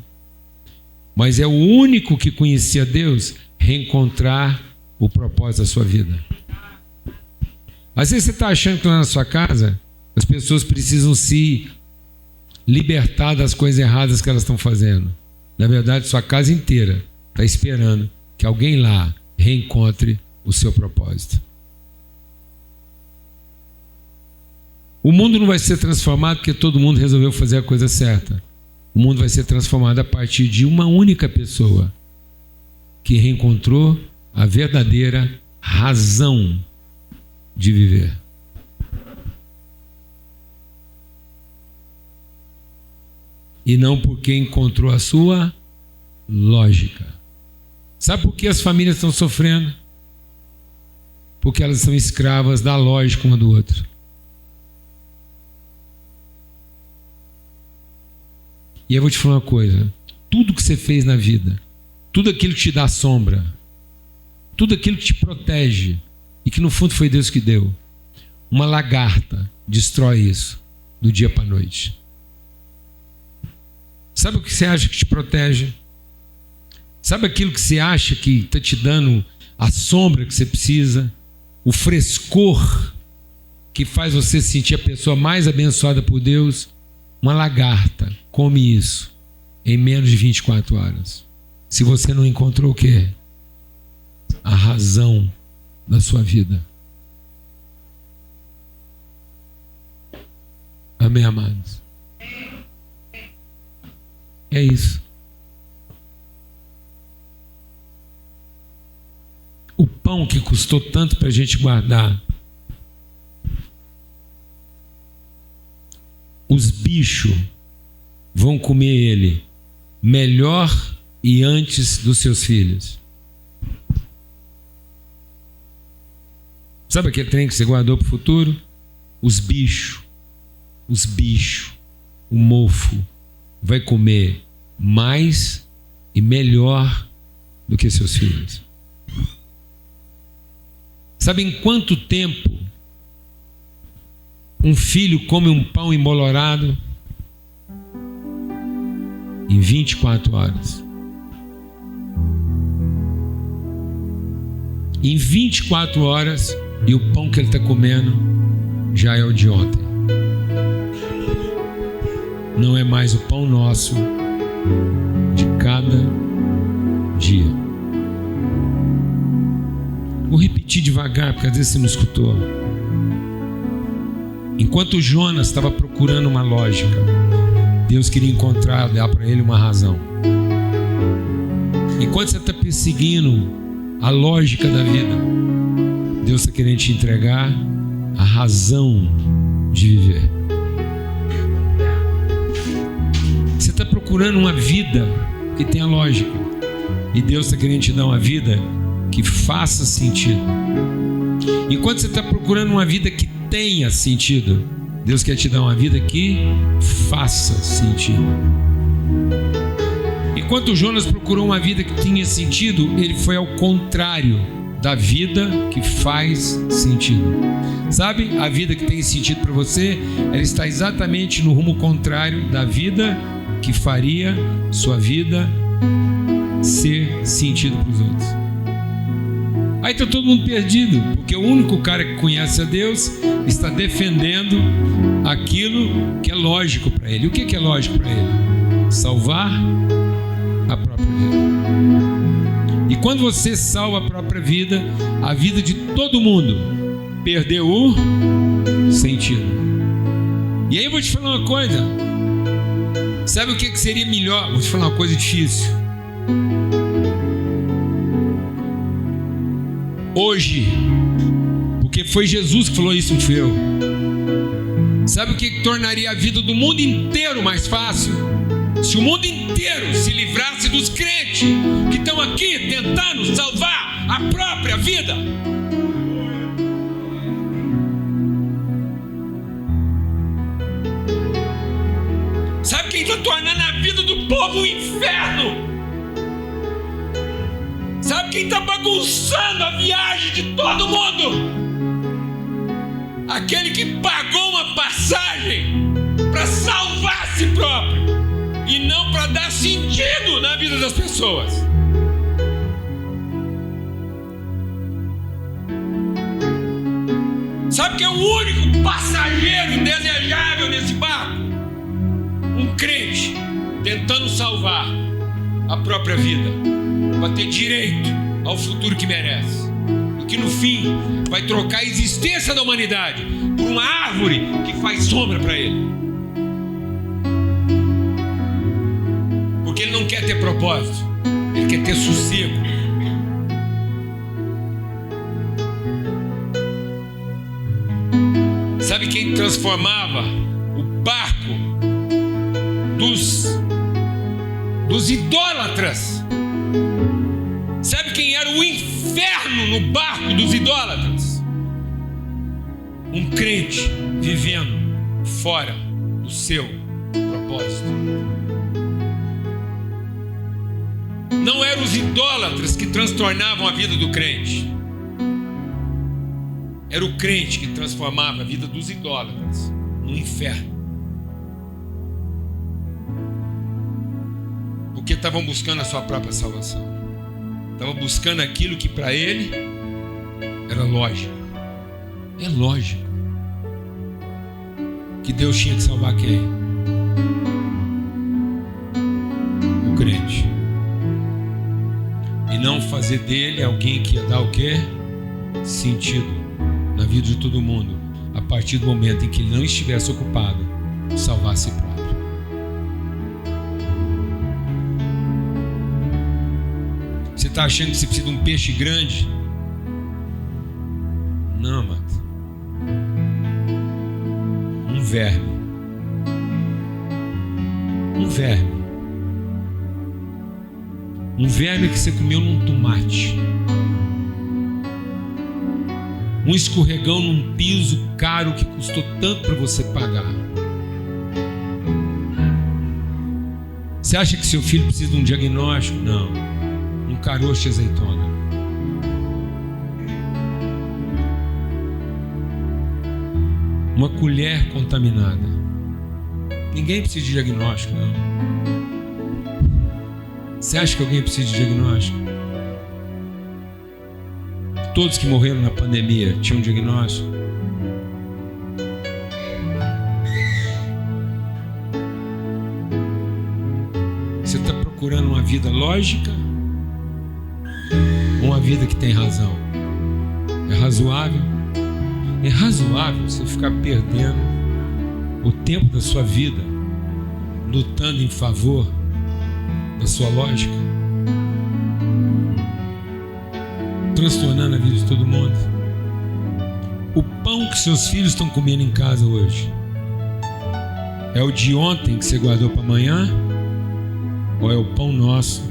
mas é o único que conhecia Deus reencontrar o propósito da sua vida. Às vezes você está achando que lá na sua casa as pessoas precisam se libertar das coisas erradas que elas estão fazendo. Na verdade, sua casa inteira está esperando que alguém lá reencontre o seu propósito. O mundo não vai ser transformado porque todo mundo resolveu fazer a coisa certa. O mundo vai ser transformado a partir de uma única pessoa que reencontrou a verdadeira razão de viver. E não porque encontrou a sua lógica. Sabe por que as famílias estão sofrendo? Porque elas são escravas da lógica uma do outro. E eu vou te falar uma coisa: tudo que você fez na vida, tudo aquilo que te dá sombra, tudo aquilo que te protege, e que no fundo foi Deus que deu, uma lagarta destrói isso do dia para a noite. Sabe o que você acha que te protege? Sabe aquilo que você acha que está te dando a sombra que você precisa? O frescor que faz você sentir a pessoa mais abençoada por Deus? Uma lagarta come isso em menos de 24 horas. Se você não encontrou o quê? A razão da sua vida. Amém, amados? É isso. O pão que custou tanto para a gente guardar, os bichos vão comer ele melhor e antes dos seus filhos. Sabe aquele trem que você guardou para o futuro? Os bichos, o mofo vai comer mais e melhor do que seus filhos. Sabe em quanto tempo um filho come um pão embolorado? Em 24 horas. Em 24 horas, e o pão que ele está comendo já é o de ontem. Não é mais o pão nosso de cada dia. Vou repetir devagar, porque às vezes você não escutou. Enquanto Jonas estava procurando uma lógica, Deus queria encontrar, dar para ele uma razão. Enquanto você está perseguindo a lógica da vida, Deus está querendo te entregar a razão de viver. Você está procurando uma vida que tenha lógica, e Deus está querendo te dar uma vida que faça sentido. Enquanto você está procurando uma vida que tenha sentido, Deus quer te dar uma vida que faça sentido. Enquanto Jonas procurou uma vida que tinha sentido, ele foi ao contrário da vida que faz sentido. Sabe, a vida que tem sentido para você, ela está exatamente no rumo contrário da vida que faria sua vida ser sentido para os outros. Aí está todo mundo perdido, porque o único cara que conhece a Deus está defendendo aquilo que é lógico para ele. O que é lógico para ele? Salvar a própria vida. E quando você salva a própria vida, a vida de todo mundo perdeu o sentido. E aí eu vou te falar uma coisa. Sabe o que seria melhor? Vou te falar uma coisa difícil. Hoje, porque foi Jesus que falou isso, não fui eu. Sabe o que tornaria a vida do mundo inteiro mais fácil? Se o mundo inteiro se livrasse dos crentes que estão aqui tentando salvar a própria vida. Sabe quem está tornando a vida do povo um inferno? Sabe quem está bagunçando a viagem de todo mundo? Aquele que pagou uma passagem para salvar a si próprio e não para dar sentido na vida das pessoas. Sabe quem é o único passageiro desejável nesse barco? Um crente tentando salvar a própria vida, para ter direito ao futuro que merece, e que no fim vai trocar a existência da humanidade por uma árvore que faz sombra para ele, porque ele não quer ter propósito, ele quer ter sossego. Sabe quem transformava o barco dos idólatras? Sabe quem era o inferno no barco dos idólatras? Um crente vivendo fora do seu propósito. Não eram os idólatras que transtornavam a vida do crente. Era o crente que transformava a vida dos idólatras no inferno. Porque estavam buscando a sua própria salvação. Estava buscando aquilo que para ele era lógico. É lógico que Deus tinha que salvar quem? O crente. E não fazer dele alguém que ia dar o quê? Sentido na vida de todo mundo, a partir do momento em que ele não estivesse ocupado em salvar a si próprio. Você está achando que você precisa de um peixe grande? Não, mano. Um verme. Um verme. Um verme que você comeu num tomate. Um escorregão num piso caro que custou tanto para você pagar. Você acha que seu filho precisa de um diagnóstico? Não. Um caroço de azeitona. Uma colher contaminada. Ninguém precisa de diagnóstico, não. Você acha que alguém precisa de diagnóstico? Todos que morreram na pandemia tinham diagnóstico? Você está procurando uma vida lógica ou uma vida que tem razão? É razoável? É razoável você ficar perdendo o tempo da sua vida lutando em favor da sua lógica? Transtornando a vida de todo mundo. O pão que seus filhos estão comendo em casa hoje é o de ontem que você guardou para amanhã? Ou é o pão nosso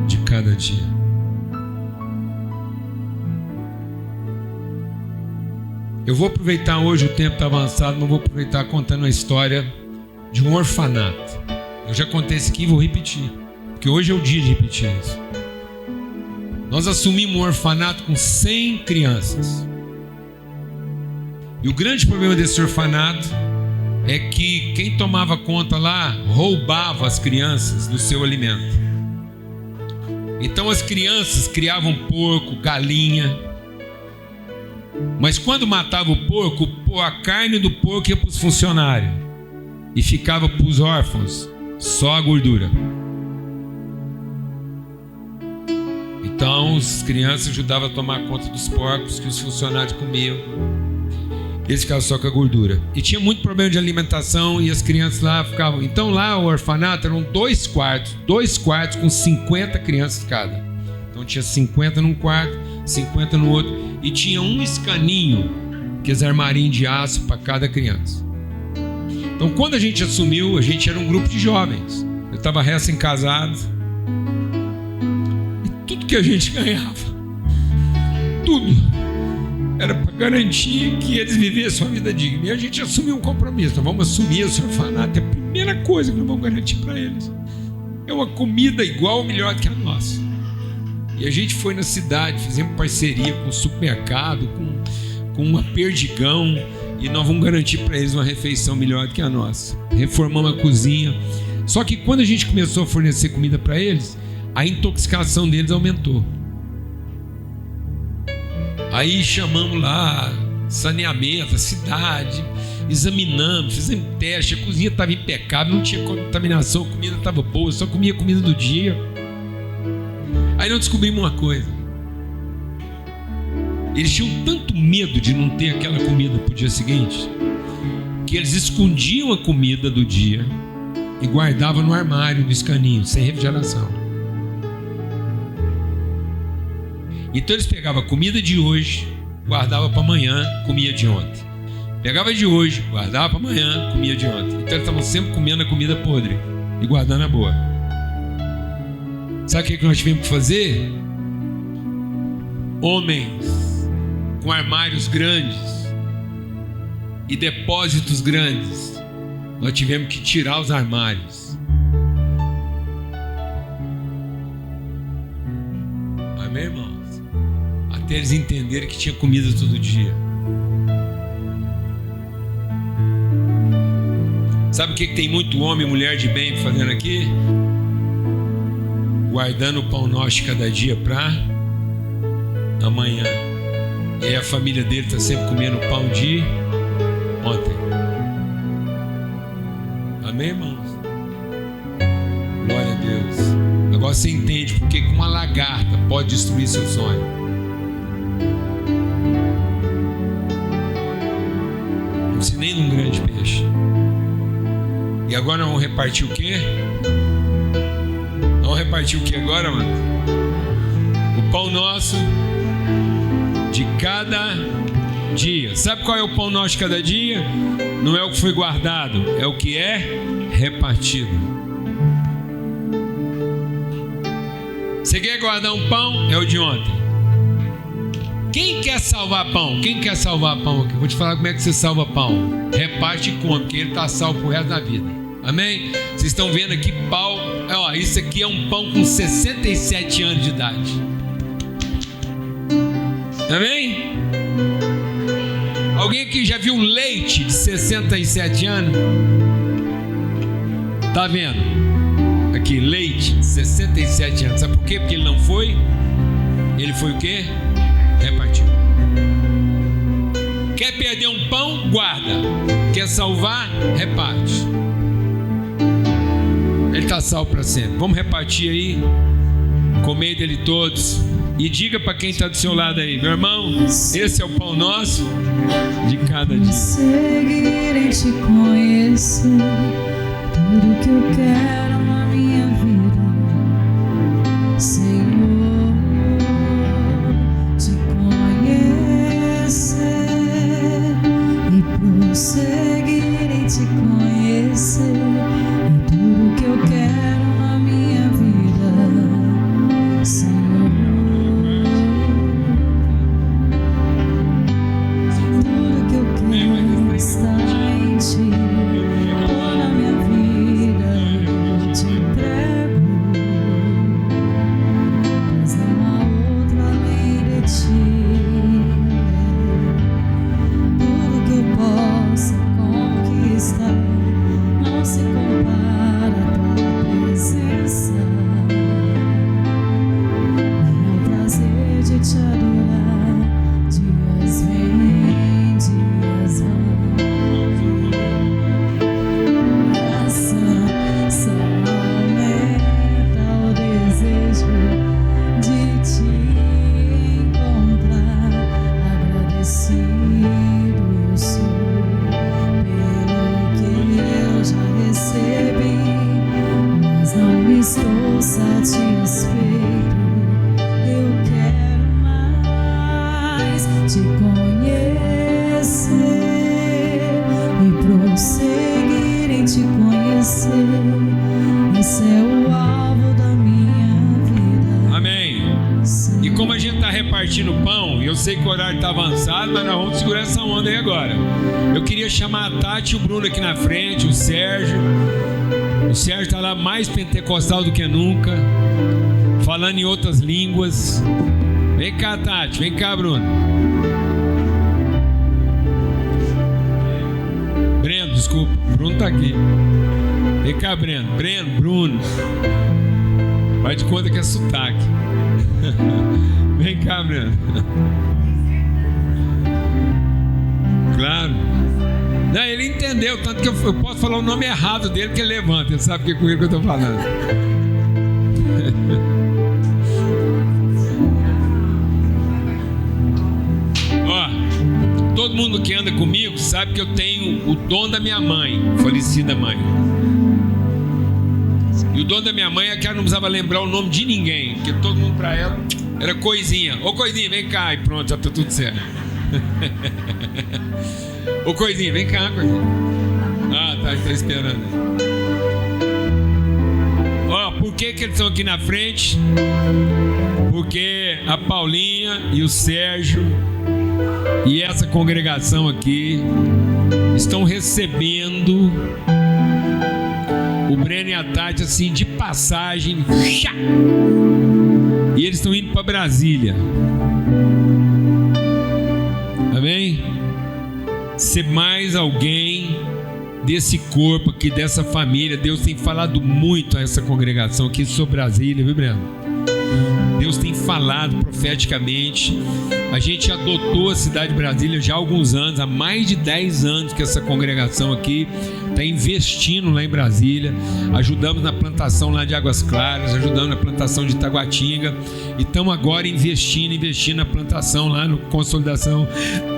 de cada dia? Eu vou aproveitar hoje, o tempo está avançado, mas vou aproveitar contando a história de um orfanato. Eu já contei isso aqui e vou repetir, porque hoje é o dia de repetir isso. Nós assumimos um orfanato com 100 crianças. E o grande problema desse orfanato é que quem tomava conta lá roubava as crianças do seu alimento. Então as crianças criavam porco, galinha. Mas quando matava o porco, a carne do porco ia para os funcionários e ficava para os órfãos só a gordura. Então as crianças ajudavam a tomar conta dos porcos que os funcionários comiam. Eles ficavam só com a gordura. E tinha muito problema de alimentação e as crianças lá ficavam... Então lá o orfanato eram 2 quartos com 50 crianças cada. Então tinha 50 num quarto, 50 no outro. E tinha um escaninho, aqueles armarinhos de aço para cada criança. Então quando a gente assumiu, a gente era um grupo de jovens. Eu estava recém-casado. E tudo que a gente ganhava, tudo, era para garantir que eles vivessem uma vida digna. E a gente assumiu um compromisso. Nós vamos assumir esse orfanato. É a primeira coisa que nós vamos garantir para eles é uma comida igual ou melhor que a nossa. E a gente foi na cidade, fizemos parceria com o supermercado, com uma Perdigão, e nós vamos garantir para eles uma refeição melhor do que a nossa. Reformamos a cozinha. Só que quando a gente começou a fornecer comida para eles, a intoxicação deles aumentou. Aí chamamos lá saneamento, a cidade, examinamos, fizemos teste, a cozinha estava impecável, não tinha contaminação, a comida estava boa, só comia comida do dia. Aí nós descobrimos uma coisa: eles tinham tanto medo de não ter aquela comida para o dia seguinte, que eles escondiam a comida do dia e guardavam no armário, no escaninho, sem refrigeração. Então eles pegavam a comida de hoje, guardava para amanhã, comia de ontem. Pegava de hoje, guardava para amanhã, comia de ontem. Então eles estavam sempre comendo a comida podre e guardando a boa. Sabe o que nós tivemos que fazer? Homens com armários grandes e depósitos grandes, nós tivemos que tirar os armários. Amém, irmãos? Até eles entenderem que tinha comida todo dia. Sabe o que tem muito homem e mulher de bem fazendo aqui? Guardando o pão nosso de cada dia para amanhã. E aí a família dele está sempre comendo o pão de ontem. Amém, irmãos? Glória a Deus. Agora você entende porque uma lagarta pode destruir seu sonho. Não se nem num grande peixe. E agora nós vamos repartir o quê? Vamos repartir o que agora, mano? O pão nosso de cada dia. Sabe qual é o pão nosso de cada dia? Não é o que foi guardado, é o que é repartido. Você quer guardar um pão? É o de ontem. Quem quer salvar pão? Quem quer salvar pão aqui? Vou te falar como é que você salva pão. Reparte e come, porque ele está salvo pro resto da vida. Amém? Vocês estão vendo aqui pau. Ó, isso aqui é um pão com 67 anos de idade. Amém? Alguém aqui já viu leite de 67 anos? Tá vendo? Aqui, leite de 67 anos. Sabe por quê? Porque ele não foi. Ele foi o quê? Repartiu. Quer perder um pão? Guarda. Quer salvar? Reparte. Ele está salvo para sempre. Vamos repartir aí. Comer dele todos. E diga para quem está do seu lado aí: meu irmão, esse é o pão nosso de cada dia. Seguir e te conhecer, tudo que eu quero na minha vida, Senhor, te conhecer e prosseguir e te conhecer, é tudo que eu quero na minha vida, Senhor. Está em ti, na minha vida. mais te conhecer e prosseguir em te conhecer. Esse é o alvo da minha vida. Amém. E como a gente está repartindo pão, eu sei que o horário está avançado, mas nós vamos segurar essa onda aí agora. Eu queria chamar a Tati e o Bruno aqui na frente, o Sérgio. O Sérgio está lá mais pentecostal do que nunca, falando em outras línguas. Vem cá, Tati, vem cá, Bruno. Breno, desculpa, o Bruno está aqui. Vem cá, Breno, Bruno. Vai de conta que é sotaque. Vem cá, Breno. Claro. Não, ele entendeu, tanto que eu posso falar o nome errado dele, que ele levanta. Ele sabe que é com ele que eu estou falando. Ó, todo mundo que anda comigo sabe que eu tenho o dom da minha mãe, falecida mãe. E o dom da minha mãe é que ela não precisava lembrar o nome de ninguém, porque todo mundo pra ela era Coisinha. Ô Coisinha, vem cá, e pronto, já tá tudo certo. Ô Coisinha, vem cá, Coisinha. Ah, tá esperando. Ó, por que eles estão aqui na frente? Porque a Paulinha e o Sérgio e essa congregação aqui estão recebendo o Breno e a Tati assim de passagem. E eles estão indo para Brasília. Amém? Ser mais alguém desse corpo aqui, dessa família. Deus tem falado muito a essa congregação aqui sobre Brasília, viu, Breno? Deus tem falado profeticamente. A gente adotou a cidade de Brasília já há alguns anos, há mais de 10 anos que essa congregação aqui está investindo lá em Brasília. Ajudamos na plantação lá de Águas Claras, ajudamos na plantação de Taguatinga, e estamos agora investindo na plantação lá no Consolidação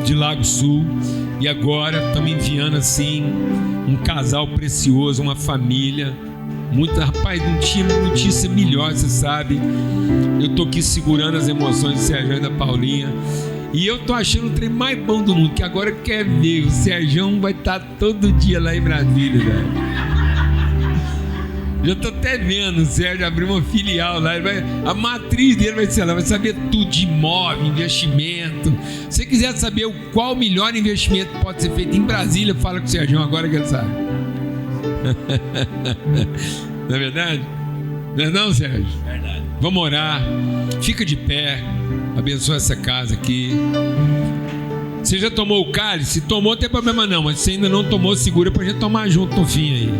de Lago Sul. E agora estamos enviando assim um casal precioso, uma família. Muito, rapaz, não tinha notícia melhor, você sabe. Eu tô aqui segurando as emoções do Sérgio e da Paulinha. E eu tô achando o trem mais bom do mundo, que agora quer ver. O Sérgio vai estar todo dia lá em Brasília, velho. Já tô até vendo o Sérgio abrir uma filial lá. A matriz dele vai ser lá, vai saber tudo de imóvel, investimento. Se você quiser saber qual o melhor investimento pode ser feito em Brasília, fala com o Sérgio agora que ele sabe. Não é verdade? Não é não, Sérgio? Verdade. Vamos orar. Fica de pé. Abençoa essa casa aqui. Você já tomou o cálice? Se tomou, não tem problema não. Mas se ainda não tomou, segura pra gente tomar junto no fim aí.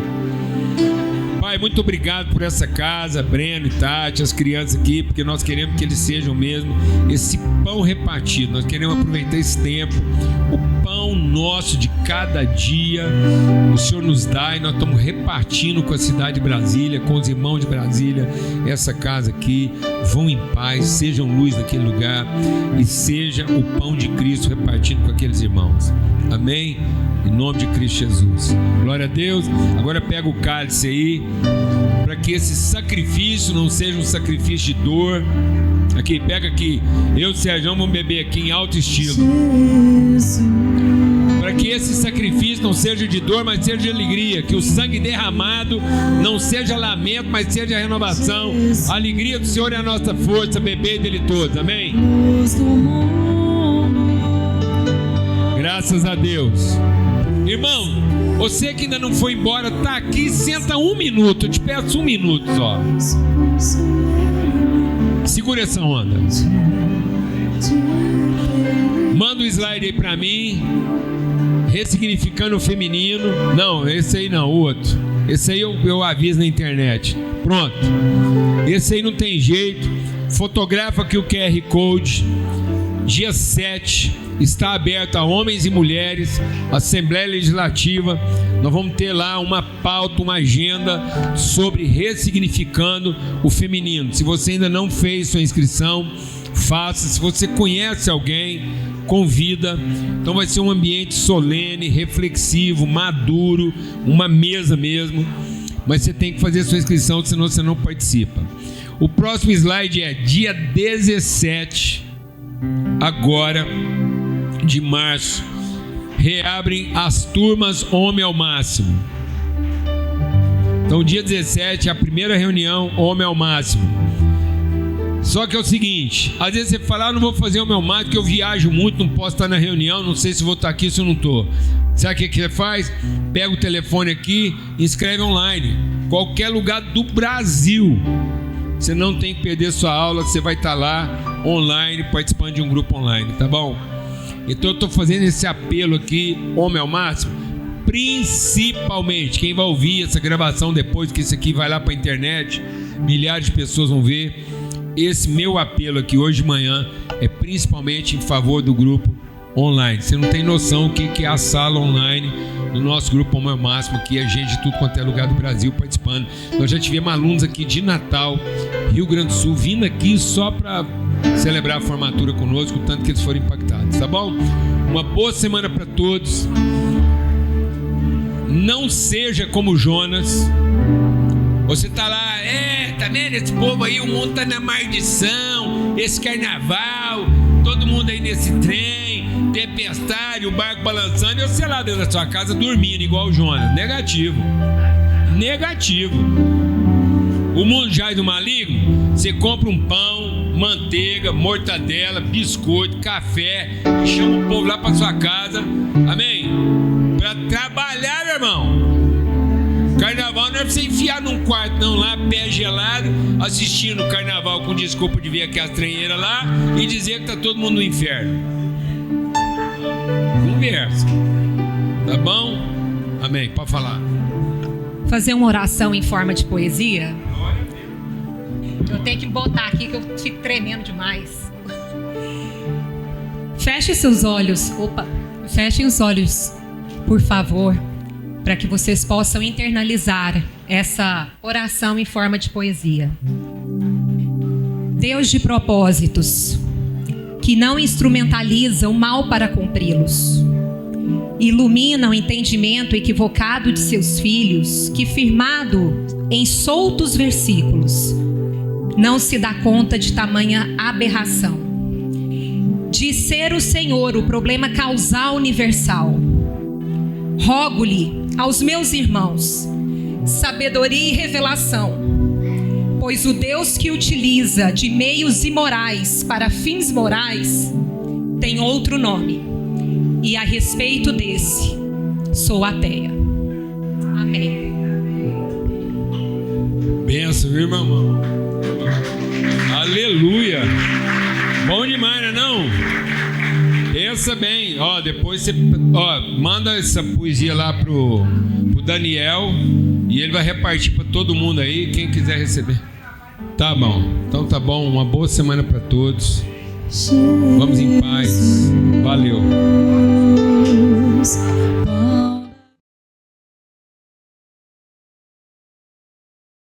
Pai, muito obrigado por essa casa, Breno e Tati, as crianças aqui, porque nós queremos que eles sejam mesmo esse pão repartido. Nós queremos aproveitar esse tempo, o pão nosso de cada dia, o Senhor nos dá, e nós estamos repartindo com a cidade de Brasília, com os irmãos de Brasília, essa casa aqui. Vão em paz, sejam luz naquele lugar, e seja o pão de Cristo repartido com aqueles irmãos. Amém? Em nome de Cristo Jesus. Glória a Deus. Agora pega o cálice aí, para que esse sacrifício não seja um sacrifício de dor. Aqui, pega aqui. Eu e o Sérgio vamos beber aqui em alto estilo. Para que esse sacrifício não seja de dor, mas seja de alegria. Que o sangue derramado não seja lamento, mas seja renovação. A alegria do Senhor é a nossa força. Beber dele todos. Amém? Graças a Deus. Irmão, você que ainda não foi embora, tá aqui, senta um minuto. Eu te peço um minuto só. Segura essa onda. Manda o slide aí pra mim. Ressignificando o feminino. Não, esse aí não, o outro. Esse aí eu aviso na internet. Pronto. Esse aí não tem jeito. Fotografa aqui o QR Code. Dia 7 está aberto a homens e mulheres, Assembleia Legislativa. Nós vamos ter lá uma pauta, uma agenda sobre ressignificando o feminino. Se você ainda não fez sua inscrição, faça. Se você conhece alguém, convida. Então vai ser um ambiente solene, reflexivo, maduro, uma mesa mesmo. Mas você tem que fazer sua inscrição, senão você não participa. O próximo slide é dia 17. agora de março, reabrem as turmas Homem ao Máximo. Então, dia 17, a primeira reunião Homem ao Máximo. Só que é o seguinte, às vezes você fala, não vou fazer o meu máximo, porque eu viajo muito, não posso estar na reunião, não sei se vou estar aqui, se eu não estou. Sabe o que você faz? Pega o telefone aqui, inscreve online. Qualquer lugar do Brasil. Você não tem que perder sua aula, você vai estar lá online, participando de um grupo online, tá bom? Então eu estou fazendo esse apelo aqui, Homem ao Máximo, principalmente quem vai ouvir essa gravação depois que isso aqui vai lá para a internet, milhares de pessoas vão ver. Esse meu apelo aqui hoje de manhã é principalmente em favor do grupo online. Você não tem noção o que é a sala online do nosso grupo Homem ao Máximo, aqui é gente de tudo quanto é lugar do Brasil participando. Nós já tivemos alunos aqui de Natal, Rio Grande do Sul, vindo aqui só para celebrar a formatura conosco, tanto que eles foram impactados, tá bom? Uma boa semana para todos. Não seja como Jonas. Você tá lá, tá vendo esse povo aí, o mundo tá na maldição, esse carnaval, todo mundo aí nesse trem, tempestade, o barco balançando, e você lá dentro da sua casa dormindo igual o Jonas. Negativo. O mundo jaz do maligno. Você compra um pão, manteiga, mortadela, biscoito, café, e chama o povo lá pra sua casa, amém? Pra trabalhar, meu irmão. Carnaval não é pra você enfiar num quarto não lá, pé gelado, assistindo o carnaval com desculpa de ver aquelas treinheiras lá e dizer que tá todo mundo no inferno. Conversa. Tá bom? Amém. Pode falar. Fazer uma oração em forma de poesia. Eu tenho que botar aqui que eu fico tremendo demais. Feche seus olhos. Fechem os olhos, por favor, para que vocês possam internalizar essa oração em forma de poesia. Deus de propósitos, que não instrumentaliza o mal para cumpri-los, ilumina o entendimento equivocado de seus filhos, que, firmado em soltos versículos, não se dá conta de tamanha aberração, de ser o Senhor o problema causal universal. Rogo-lhe aos meus irmãos sabedoria e revelação, pois o Deus que utiliza de meios imorais para fins morais tem outro nome, e a respeito desse sou ateia. Amém. Benção, viu, meu irmão? Aleluia. Bom demais, né, não? Pensa bem, depois você manda essa poesia lá pro Daniel e ele vai repartir para todo mundo aí, quem quiser receber. Tá bom, então tá bom, uma boa semana para todos. Vamos em paz.